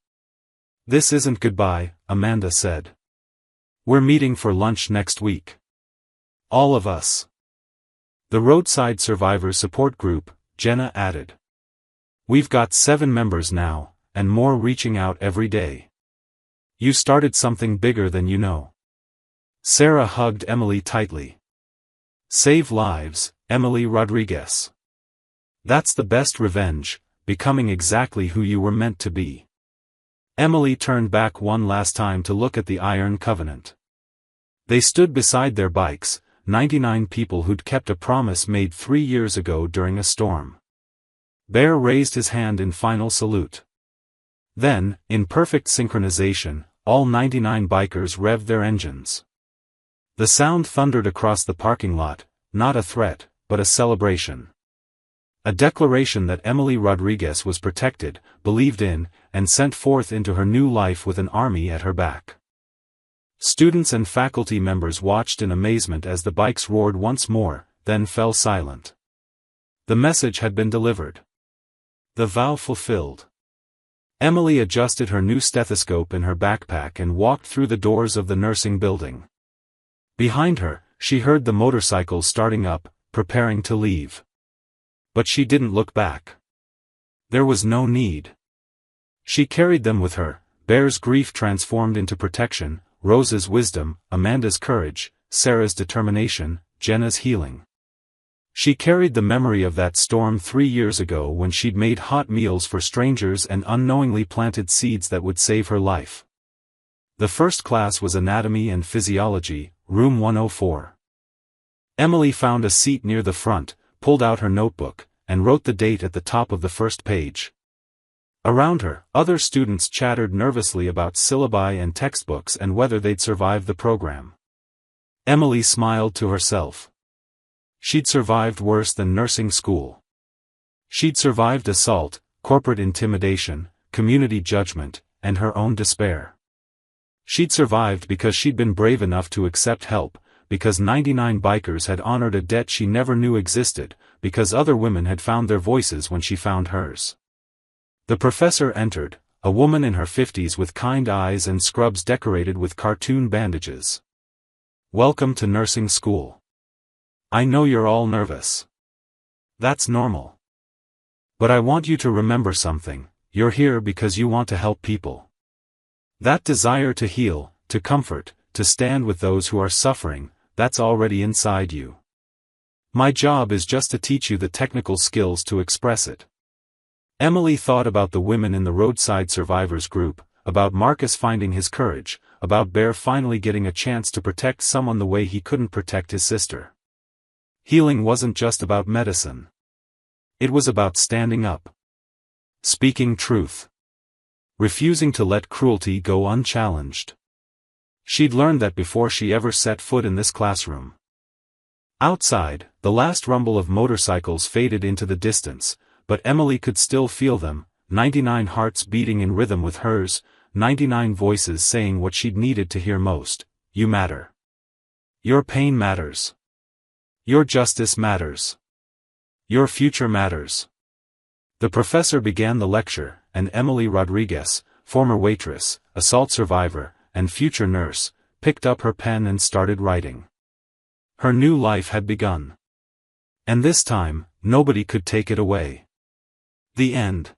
This isn't goodbye, Amanda said. We're meeting for lunch next week. All of us. The Roadside Survivors Support Group, Jenna added. We've got 7 members now, and more reaching out every day. You started something bigger than you know. Sarah hugged Emily tightly. Save lives, Emily Rodriguez. That's the best revenge, becoming exactly who you were meant to be. Emily turned back one last time to look at the Iron Covenant. They stood beside their bikes, 99 people who'd kept a promise made 3 years ago during a storm. Bear raised his hand in final salute. Then, in perfect synchronization, all 99 bikers revved their engines. The sound thundered across the parking lot, not a threat, but a celebration. A declaration that Emily Rodriguez was protected, believed in, and sent forth into her new life with an army at her back. Students and faculty members watched in amazement as the bikes roared once more, then fell silent. The message had been delivered. The vow fulfilled. Emily adjusted her new stethoscope in her backpack and walked through the doors of the nursing building. Behind her, she heard the motorcycles starting up, preparing to leave. But she didn't look back. There was no need. She carried them with her, Bear's grief transformed into protection, Rose's wisdom, Amanda's courage, Sarah's determination, Jenna's healing. She carried the memory of that storm 3 years ago when she'd made hot meals for strangers and unknowingly planted seeds that would save her life. The first class was Anatomy and Physiology, room 104. Emily found a seat near the front, pulled out her notebook, and wrote the date at the top of the first page. Around her, other students chattered nervously about syllabi and textbooks and whether they'd survive the program. Emily smiled to herself. She'd survived worse than nursing school. She'd survived assault, corporate intimidation, community judgment, and her own despair. She'd survived because she'd been brave enough to accept help, because 99 bikers had honored a debt she never knew existed, because other women had found their voices when she found hers. The professor entered, a woman in her 50s with kind eyes and scrubs decorated with cartoon bandages. "Welcome to nursing school. I know you're all nervous. That's normal. But I want you to remember something, you're here because you want to help people. That desire to heal, to comfort, to stand with those who are suffering, that's already inside you. My job is just to teach you the technical skills to express it." Emily thought about the women in the roadside survivors group, about Marcus finding his courage, about Bear finally getting a chance to protect someone the way he couldn't protect his sister. Healing wasn't just about medicine. It was about standing up. Speaking truth. Refusing to let cruelty go unchallenged. She'd learned that before she ever set foot in this classroom. Outside, the last rumble of motorcycles faded into the distance, but Emily could still feel them, 99 hearts beating in rhythm with hers, 99 voices saying what she'd needed to hear most: you matter. Your pain matters. Your justice matters. Your future matters. The professor began the lecture, and Emily Rodriguez, former waitress, assault survivor, and future nurse, picked up her pen and started writing. Her new life had begun. And this time, nobody could take it away. The end.